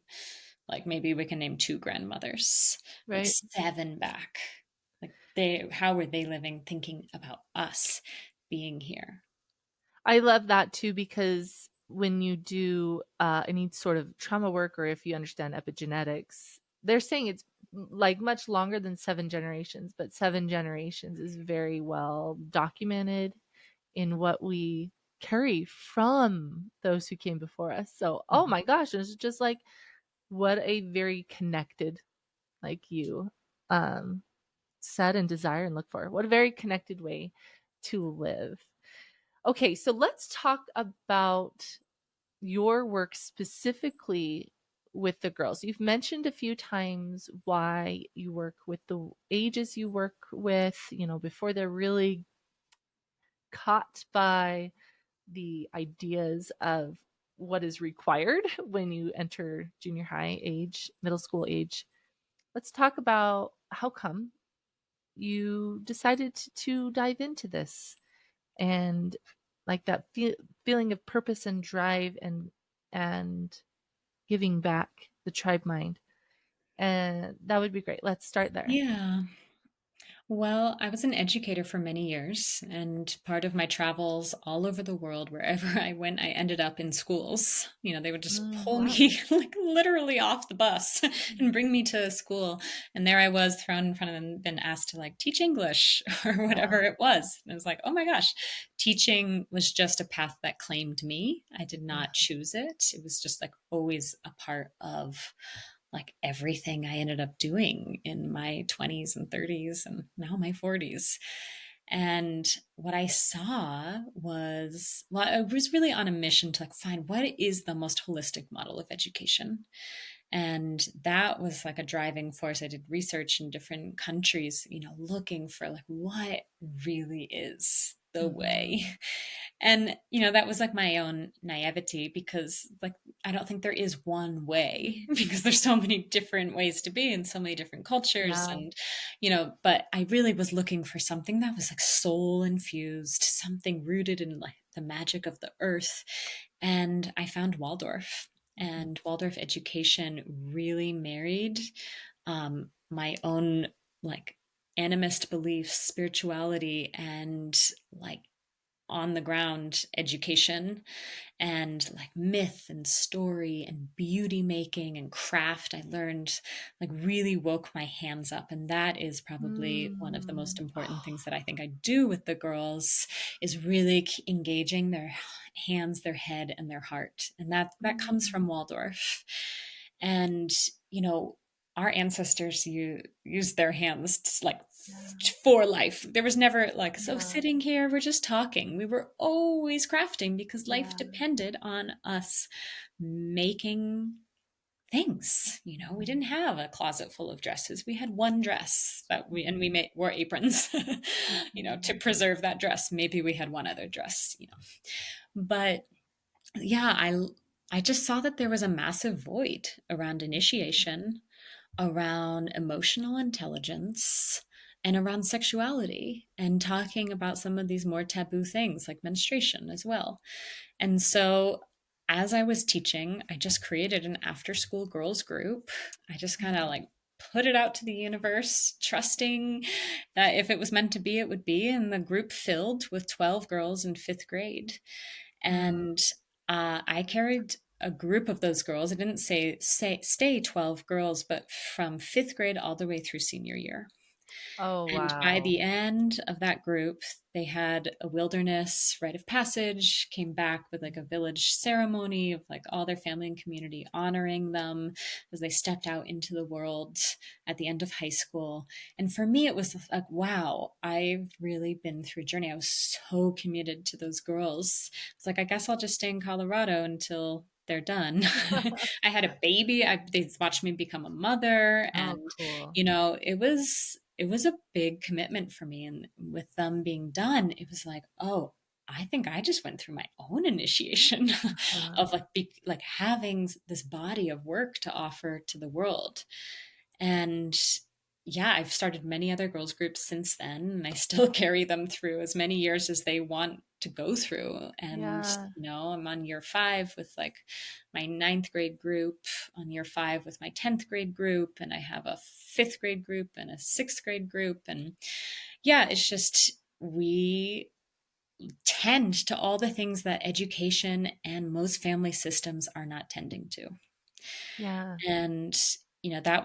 Like maybe we can name 2 grandmothers, like right. 7 back. Like how were they living, thinking about us being here? I love that too because when you do any sort of trauma work or if you understand epigenetics, they're saying it's like much longer than 7 generations, but 7 generations is very well documented in what we carry from those who came before us. So, oh Mhm. my gosh, it's just like what a very connected, like you um, said and desire and look for. What a very connected way to live. Okay, so let's talk about your work specifically with the girls. You've mentioned a few times why you work with the ages you work with, before they're really caught by the ideas of what is required when you enter junior high age, middle school age. Let's talk about how come you decided to dive into this and like that feeling of purpose and drive and giving back the tribe mind. And that would be great. Let's start there. Yeah. Well, I was an educator for many years, and part of my travels all over the world, wherever I went, I ended up in schools. They would just pull Wow. me like literally off the bus and bring me to a school. And there I was thrown in front of them, been asked to like teach English or whatever Wow. it was. And it was like, oh my gosh, teaching was just a path that claimed me. I did not choose it. It was just like always a part of like everything I ended up doing in my 20s and 30s and now my 40s. And what I saw was, well, I was really on a mission to like find what is the most holistic model of education. And that was like a driving force. I did research in different countries, looking for like what really is the way. Mhm. And, that was like my own naivety because, like, I don't think there is one way because there's so many different ways to be and so many different cultures. Yeah. And, but I really was looking for something that was like soul infused, something rooted in like the magic of the earth. And I found Waldorf, Mhm. and Waldorf education really married my own like animist beliefs, spirituality, and like on the ground education and like myth and story and beauty making and craft. I learned, like, really woke my hands up. And that is probably one of the most Mm. important things that I think I do with the girls is really engaging their hands, their head, and their heart. And that comes from Mm. Waldorf. And, you know, our ancestors used their hands like Yeah. for life. There was never like, so Yeah. sitting here, we're just talking. We were always crafting because life Yeah. depended on us making things. We Mhm. didn't have a closet full of dresses. We had one dress that we wore aprons, to Mhm. preserve that dress. Maybe we had one other dress. But yeah, I just saw that there was a massive void around initiation, around emotional intelligence, and around sexuality, and talking about some of these more taboo things like menstruation as well. And so as I was teaching, I just created an after school girls group. I just kind of Mhm. like put it out to the universe, trusting that if it was meant to be, it would be. And the group filled with 12 girls in fifth grade. Mm. And I carried a group of those girls. I didn't say stay 12 girls, but from fifth grade all the way through senior year. Oh, And by wow. the end of that group, they had a wilderness rite of passage, came back with like a village ceremony of like all their family and community honoring them as they stepped out into the world at the end of high school. And for me, it was like, wow, I've really been through a journey. I was so committed to those girls. It's like, I guess I'll just stay in Colorado until they're done. I had a baby. They watched me become a mother, Oh, and cool. it was a big commitment for me. And with them being done, it was like, oh, I think I just went through my own initiation Uh-huh. of like having this body of work to offer to the world. And yeah, I've started many other girls groups since then, and I still carry them through as many years as they want to go through. And, Yeah. I'm on year 5 with like my ninth grade group, on year 5 with my 10th grade group, and I have a fifth grade group and a sixth grade group. And yeah, it's just we tend to all the things that education and most family systems are not tending to. Yeah. And, that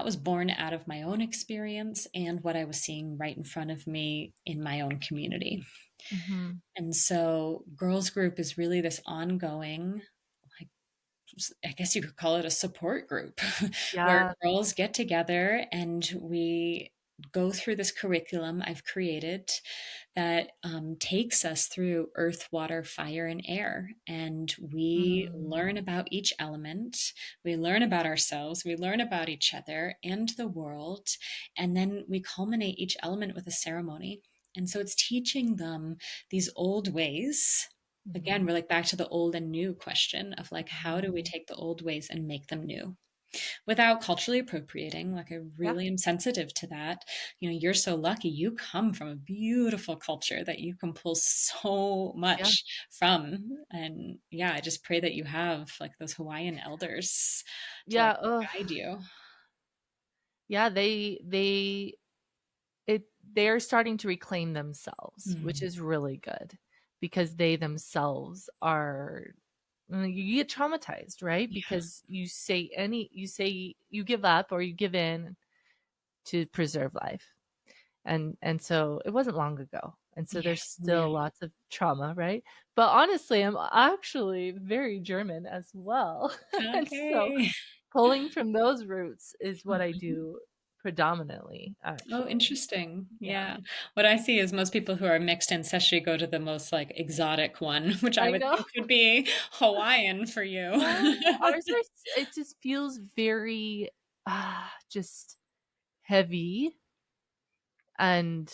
was born out of my own experience and what I was seeing right in front of me in my own community. Mhm. And so girls group is really this ongoing, like, I guess you could call it a support group where Yeah. girls get together and we go through this curriculum I've created that takes us through earth, water, fire, and air. And we Mm. learn about each element. We learn about ourselves. We learn about each other and the world. And then we culminate each element with a ceremony. And so it's teaching them these old ways. Again, Mhm. we're like back to the old and new question of like, how do we Mhm. take the old ways and make them new without culturally appropriating? Like, I Yeah. really am sensitive to that. You're so lucky. You come from a beautiful culture that you can pull so Yeah. much from. And yeah, I just pray that you have like those Hawaiian elders to like Yeah. Ugh. guide you. Yeah, they're starting to reclaim themselves, which Mm, is really good because they themselves are you get traumatized, right? yeah. Because you say you give up or you give in to preserve life. And so it wasn't long ago. And so Yeah. there's still Really. lots of trauma, right? But honestly, I'm actually very German as well. And so Okay. Pulling from those roots is what I Mhm. do predominantly, Oh, actually. interesting. Yeah. Yeah. What I see is most people who are mixed ancestry go to the most, like, exotic one, which I I would know. think would be Hawaiian for you. No, ours are it just feels very, just heavy and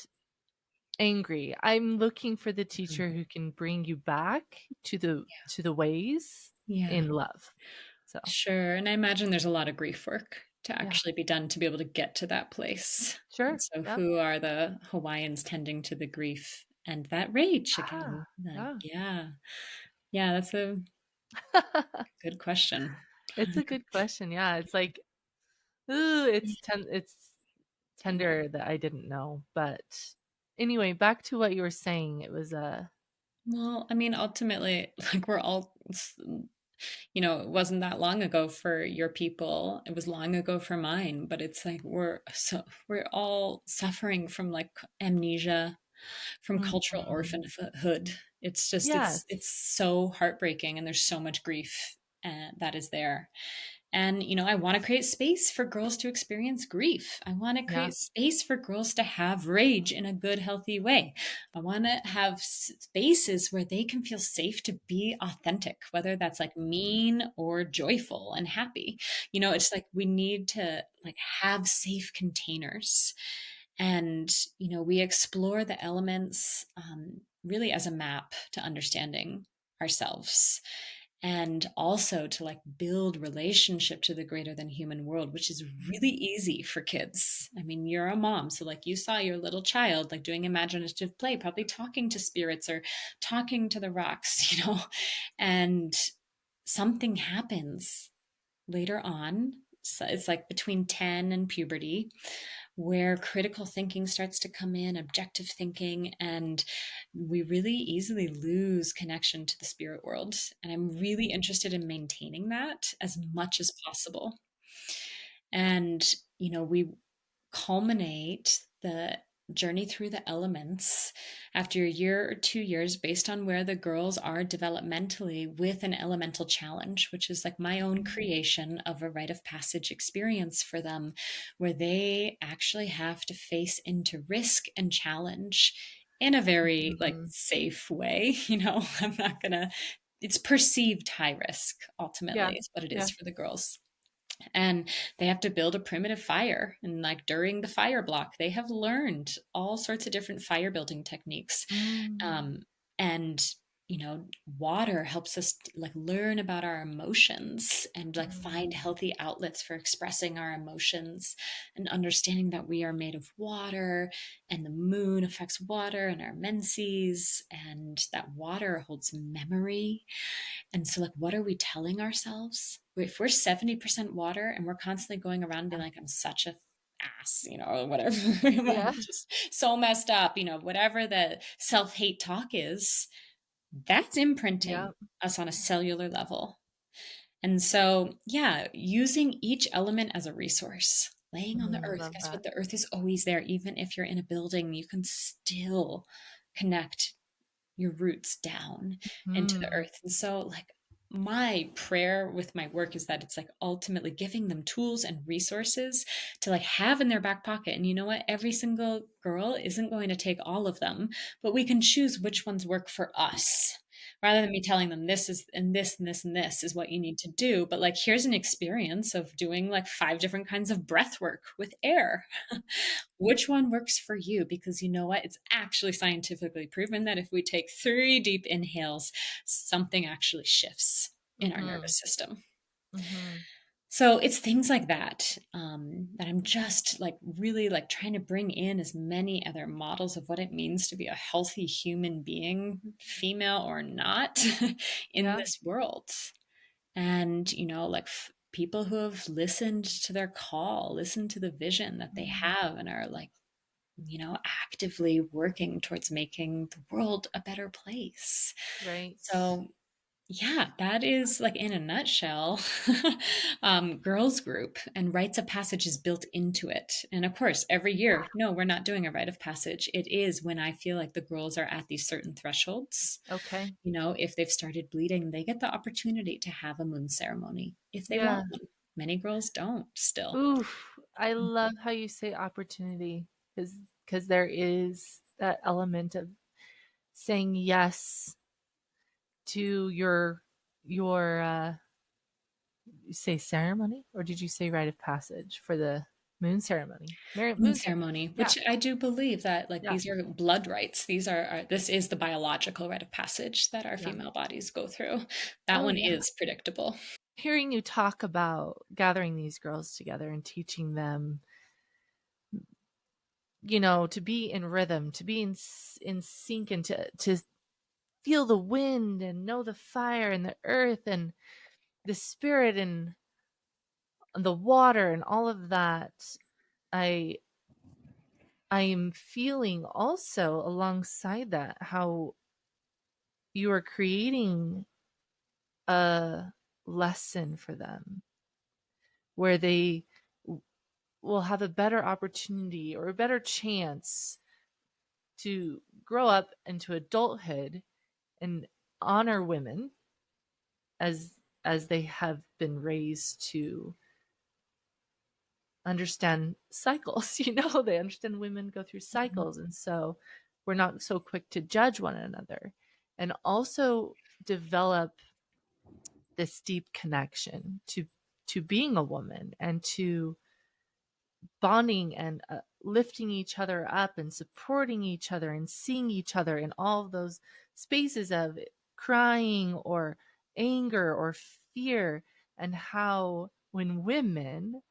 angry. I'm looking for the teacher Mhm. who can bring you back to the ways Yeah. in love. So, Sure, and I imagine there's a lot of grief work to yeah. actually be done to be able to get to that place. And Sure. so Yep. who are the Hawaiians tending to the grief and that rage Yeah. again? Like, Yeah. yeah. Yeah, that's a good question. It's a good question. Yeah, it's like, ooh, it's Yeah. tender that I didn't know, but anyway, back to what you were saying. It was a Well, I mean, ultimately, like, we're all it wasn't that long ago for your people. It was long ago for mine, but it's like we're all suffering from, like, amnesia, from cultural Mhm. orphanhood. It's just it's Yes. so heartbreaking, and there's so much grief that is there. And I want to create space for girls to experience grief. I want to Yeah. create space for girls to have rage in a good, healthy way. I want to have spaces where they can feel safe to be authentic, whether that's, like, mean or joyful and happy. It's like we need to, like, have safe containers. And we explore the elements, really as a map to understanding ourselves, and also to, like, build relationship to the greater than human world, which is really Mhm. easy for kids. I mean, you're a mom, so, like, you saw your little child, like, doing imaginative play, probably talking to spirits or talking to the rocks, and something happens later on. So it's like between 10 and puberty, where critical thinking starts to come in, objective thinking, and we really easily lose connection to the spirit world. And I'm really interested in maintaining that as much as possible. And, we culminate the journey through the elements after a year or 2 years, based on where the girls are developmentally, with an elemental challenge, which is like my own Mhm. creation of a rite of passage experience for them, where they actually have to face into risk and challenge in a very, like, Mhm. safe way. I'm not gonna It's perceived high risk, Yeah. ultimately, is what it Yeah. is for the girls. And they have to build a primitive fire, and, like, during the fire block they have learned all sorts of different fire building techniques. Mm. And water helps us, like, learn about our emotions and, like, find Mm. healthy outlets for expressing our emotions, and understanding that we are made of water, and the moon affects water and our menses, and that water holds memory. And so, like, what are we telling ourselves? If we're 70% water and we're constantly going around being like, I'm such a ass, or whatever, Yeah. I'm just so messed up, whatever the self hate talk is, that's Yeah. imprinting us on a cellular level. And so, yeah, using each element as a resource, laying on the Mhm. earth. Love Guess that. what? The earth is always there. Even if you're in a building, you can still connect your roots down into the Mhm. earth. And so, like, my prayer with my work is that it's, like, ultimately giving them tools and resources to, like, have in their back pocket. And you know what? Every single girl isn't going to take all of them, but we can choose which ones work for us. Rather than me telling them this is and this and this and this is what you need to do, but, like, here's an experience of doing, like, 5 different kinds of breath work with air. Which one works for you? Because you know what? It's actually scientifically proven that if we take 3 deep inhales, something actually shifts in our Mhm. nervous system. Mhm. So it's things like that, that I'm just, like, really, like, trying to bring in as many other models of what it means to be a healthy human being, female or not, in Yeah. this world. And, like, people who have listened to their call, listened to the vision that they Mm. have, and are, like, actively working towards making the world a better place. Right. So, yeah, that is, like, in a nutshell, girls group, and rites of passage is built into it. And of course, every year, no, we're not doing a rite of passage. It is when I feel like the girls are at these certain thresholds. Okay. If they've started bleeding, they get the opportunity to have a moon ceremony if they want Yeah. one. Many girls don't still. Oof, I love how you say opportunity because there is that element of saying yes to your you say ceremony, or did you say rite of passage for the moon ceremony? Moon Moon ceremony. ceremony, Yeah, which I do believe that like yeah. these are blood rites. These are this is the biological rite of passage that our Yeah. female bodies go through. That Oh, one yeah. is predictable. Hearing you talk about gathering these girls together and teaching them, to be in rhythm, to be in sync, and to feel the wind and know the fire and the earth and the spirit and the water and all of that. I I am feeling also alongside that how you are creating a lesson for them where they will have a better opportunity or a better chance to grow up into adulthood and honor women as they have been raised to understand cycles. They understand women go through Mhm. cycles, and so we're not so quick to judge one another, and also develop this deep connection to being a woman and to bonding and lifting each other up and supporting each other and seeing each other in all of those spaces of crying or anger or fear, and how when women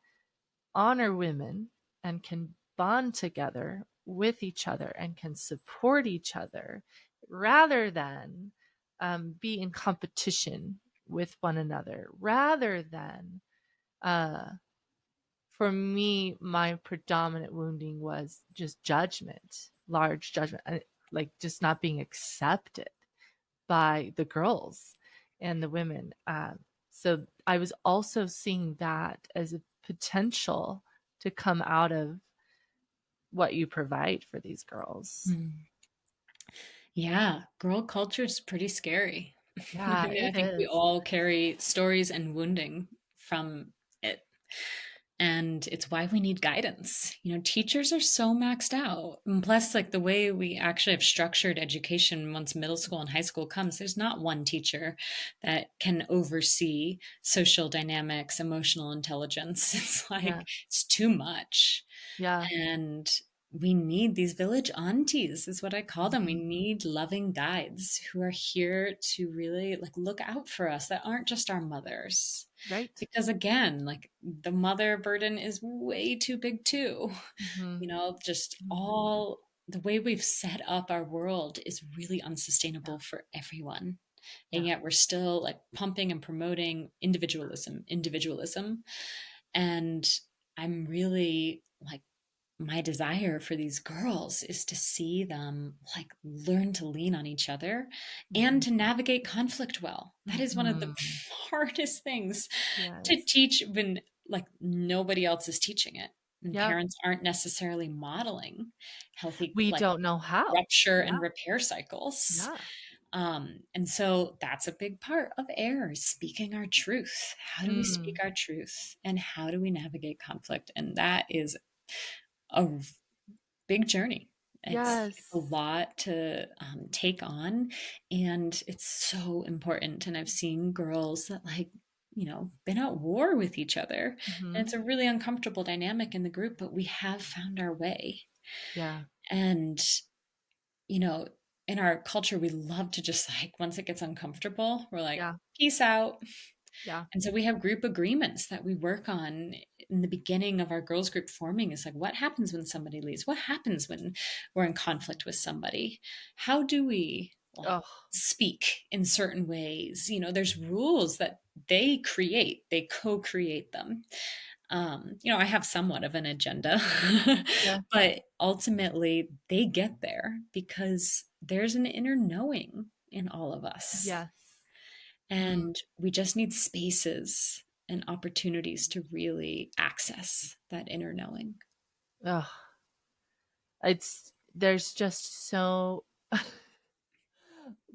honor women and can bond together with each other and can support each other rather than be in competition with one another, rather than uh, for me, my predominant wounding was just judgment, large judgment, like just not being accepted by the girls and the women. So I was also seeing that as a potential to come out of what you provide for these girls. Mm. Yeah, girl culture is pretty scary. I Yeah, mean, I it think we is. all carry stories and wounding from it. And it's why we need guidance. Teachers are so maxed out. And plus, like the way we actually have structured education once middle school and high school comes, there's not one teacher that can oversee social dynamics, emotional intelligence. It's like, Yeah, it's too much. yeah. And we need these village aunties, is what I call them. We Mhm. need loving guides who are here to really like look out for us, that aren't just our mothers. Right. Because again, like the mother burden is way too big too. Hmm. Just Hmm. all the way we've set up our world is really Yeah, unsustainable for everyone. And yeah. yet we're still like pumping and promoting individualism, individualism. And I'm really like, my desire for these girls is to see them like learn to lean on each other and Hmm. to navigate conflict well. That is one of the Hmm. hardest things to Yes. teach when like nobody else is teaching it and Yeah. parents aren't necessarily modeling healthy We like don't know how. rupture Yeah. and repair cycles. Yeah. And so that's a big part of air is speaking our truth. How do we speak Mm. our truth and how do we navigate conflict? And that is a big journey. It's a Yes. lot to take on, and it's so important. And I've seen girls that been at war with each other, and Mhm. it's a really uncomfortable dynamic in the group. But we have found our way, Yeah. and you know, in our culture, we love to just like once it gets uncomfortable, we're like, Yeah. peace out. Yeah. And so we have group agreements that we work on in the beginning of our girls group forming is like, what happens when somebody leaves? What happens when we're in conflict with somebody? How do we like Oh, speak in certain ways? There's rules that they create, they co-create them. I have somewhat of an agenda, yeah. but ultimately they get there because there's an inner knowing in all of us. Yes. Mm. And we just need spaces and opportunities to really access that inner knowing. Ugh. There's just so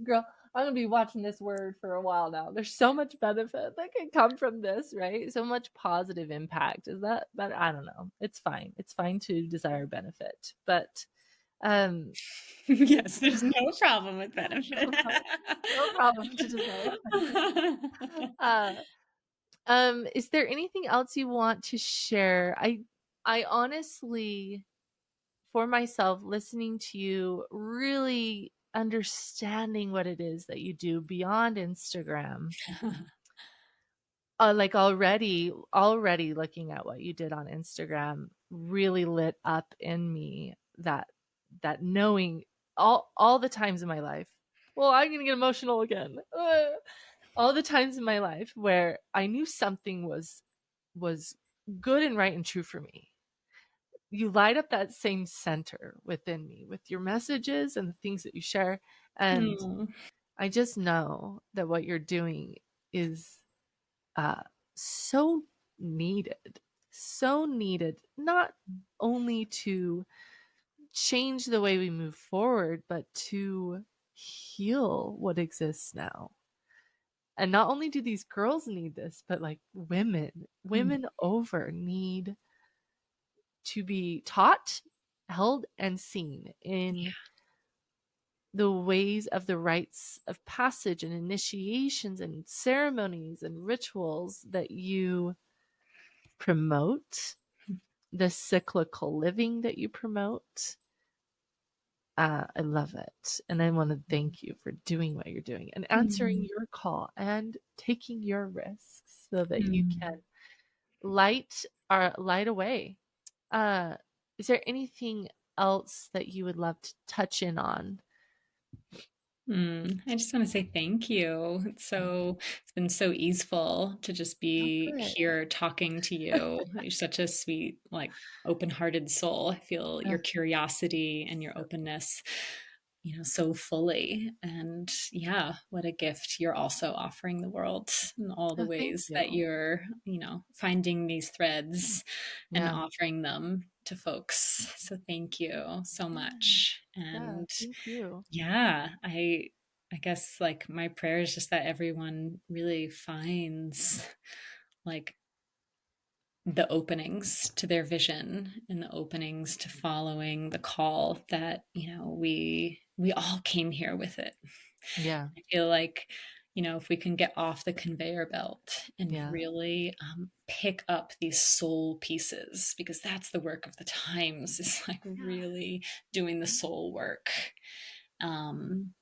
girl. I'm gonna be watching this word for a while now. There's so much benefit that can come from this, right? So much positive impact. Is that I don't know. It's fine. It's fine to desire benefit. But um Yes, there's no problem with no benefit. problem. No problem to desire benefit. Uh is there anything else you want to share? I honestly, for myself, listening to you, really understanding what it is that you do beyond Instagram, like already looking at what you did on Instagram really lit up in me that knowing all the times in my life. Well, I'm gonna get emotional again. All the times in my life where I knew something was good and right and true for me. You light up that same center within me with your messages and the things that you share. And Mm, I just know that what you're doing is uh, so needed, so needed, not only to change the way we move forward, but to heal what exists now. And not only do these girls need this, but like mm, women over need to be taught, held, and seen in yeah. the ways of the rites of passage and initiations and ceremonies and rituals that you promote, the cyclical living that you promote. I love it. And I want to thank you for doing what you're doing and answering Mm, your call and taking your risks so that you can mm. light away. Uh, is there anything else that you would love to touch in on? I just want to say thank you. It's been so easeful to just Oh, be good. here talking to you. You're such a sweet, like open-hearted soul. I feel Oh, your curiosity and your openness, so fully. And yeah, what a gift you're also offering the world in all the oh, thank ways that you. you're, finding these threads and Yeah. offering them to folks. So thank you so Yeah. much. Yeah. And Thank you. yeah, I guess like my prayer is just that everyone really finds like the openings to their vision and the openings to following the call that, we all came here with it. Yeah. I feel like, if we can get off the conveyor belt and Yeah. really pick up these soul pieces, because that's the work of the times, is like Yeah. really doing the soul work. Um,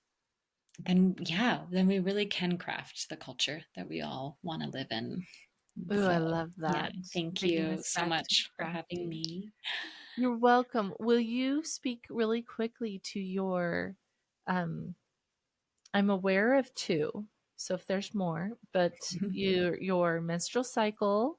then yeah, then we really can craft the culture that we all want to live in. Ooh, So I love yeah, that. thank Bringing you us so back to much for having crafting. me. You're welcome. Will you speak really quickly to um I'm aware of two, so if there's more, but your menstrual cycle,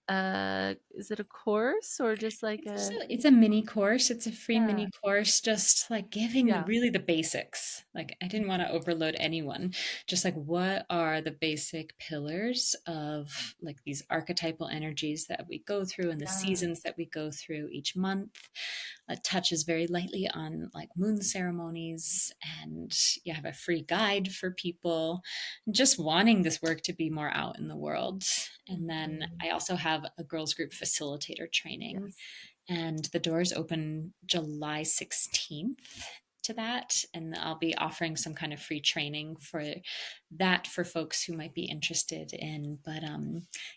is it a course or just like It's a mini course. It's a free yeah, mini course, just like giving yeah. really the basics. Like I didn't want to overload anyone. Just like what are the basic pillars of like these archetypal energies that we go through and the Yeah. seasons that we go through each month. It touches very lightly on like moon ceremonies, and you have a free guide for people just wanting this work to be more out in the world. And then Mhm. I also have a girls group facilitator training, Yes. and the doors open July 16th to that. And I'll be offering some kind of free training for that for folks who might be interested in. But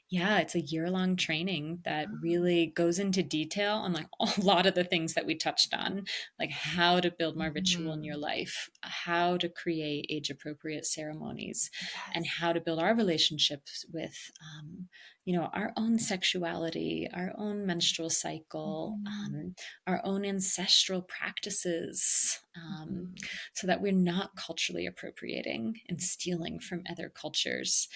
yeah, it's a year-long training that Oh. really goes into detail on like a lot of the things that we touched on, like how to build more ritual in your Mhm. life, how to create age-appropriate ceremonies, and Yes. how to build our relationships with our own sexuality, our own menstrual cycle, Mhm. our own ancestral practices, Mhm. so that we're not culturally appropriating and stealing from other cultures.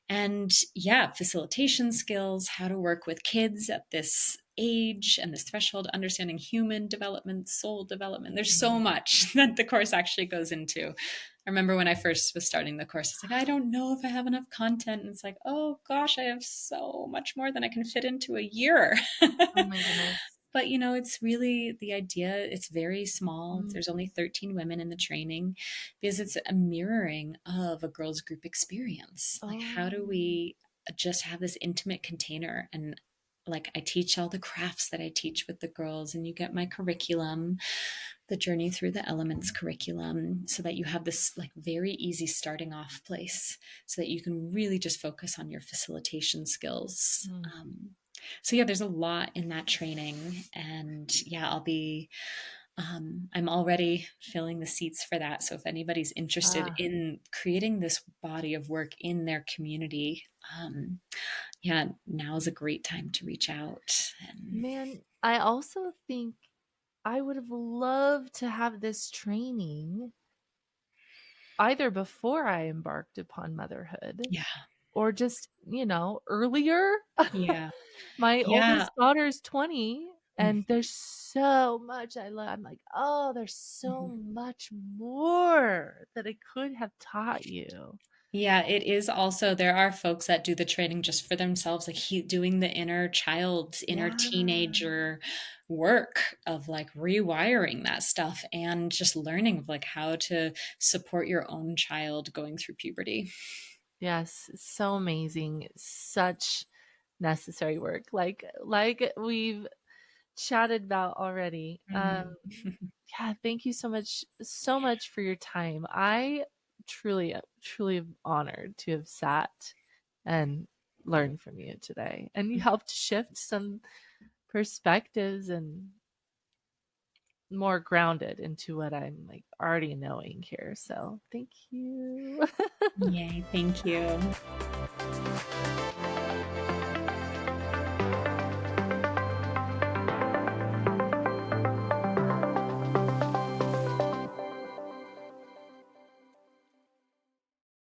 And yeah, facilitation skills, how to work with kids at this age and this threshold, understanding human development, soul development. There's so Mhm. much that the course actually goes into. I remember when I first was starting the course, it's like, I don't know if I have enough content. And it's like, oh gosh, I have so much more than I can fit into a year. Oh my goodness. But it's really the idea, it's very small. Mm. There's only 13 women in the training because it's a mirroring of a girls group experience. Like, how do Oh. we just have this intimate container? And like, I teach all the crafts that I teach with the girls, and you get my curriculum, the Journey Through the Elements curriculum, so that you have this like very easy starting off place so that you can really just focus on your facilitation skills. Mm. So yeah, there's a lot in that training, and yeah, I'm already filling the seats for that. So if anybody's interested Ah, in creating this body of work in their community, yeah, now is a great time to reach out. And man, I also think I would have loved to have this training either before I embarked upon motherhood yeah, or just, earlier. yeah, My yeah. oldest daughter is 20 and there's so much I love. I'm like, "Oh, there's so Mhm. much more that I could have taught you." Yeah, it is also, there are folks that do the training just for themselves, like doing the inner child, inner Yeah. teenager work of like rewiring that stuff and just learning of like how to support your own child going through puberty. Yes, so amazing. Such necessary work. Like we've chatted about already. Mhm. Yeah, thank you so much for your time. I truly am honored to have sat and learned from you today. And you helped shift some perspectives and more grounded into what I'm like already knowing here. So thank you. Yay, thank you.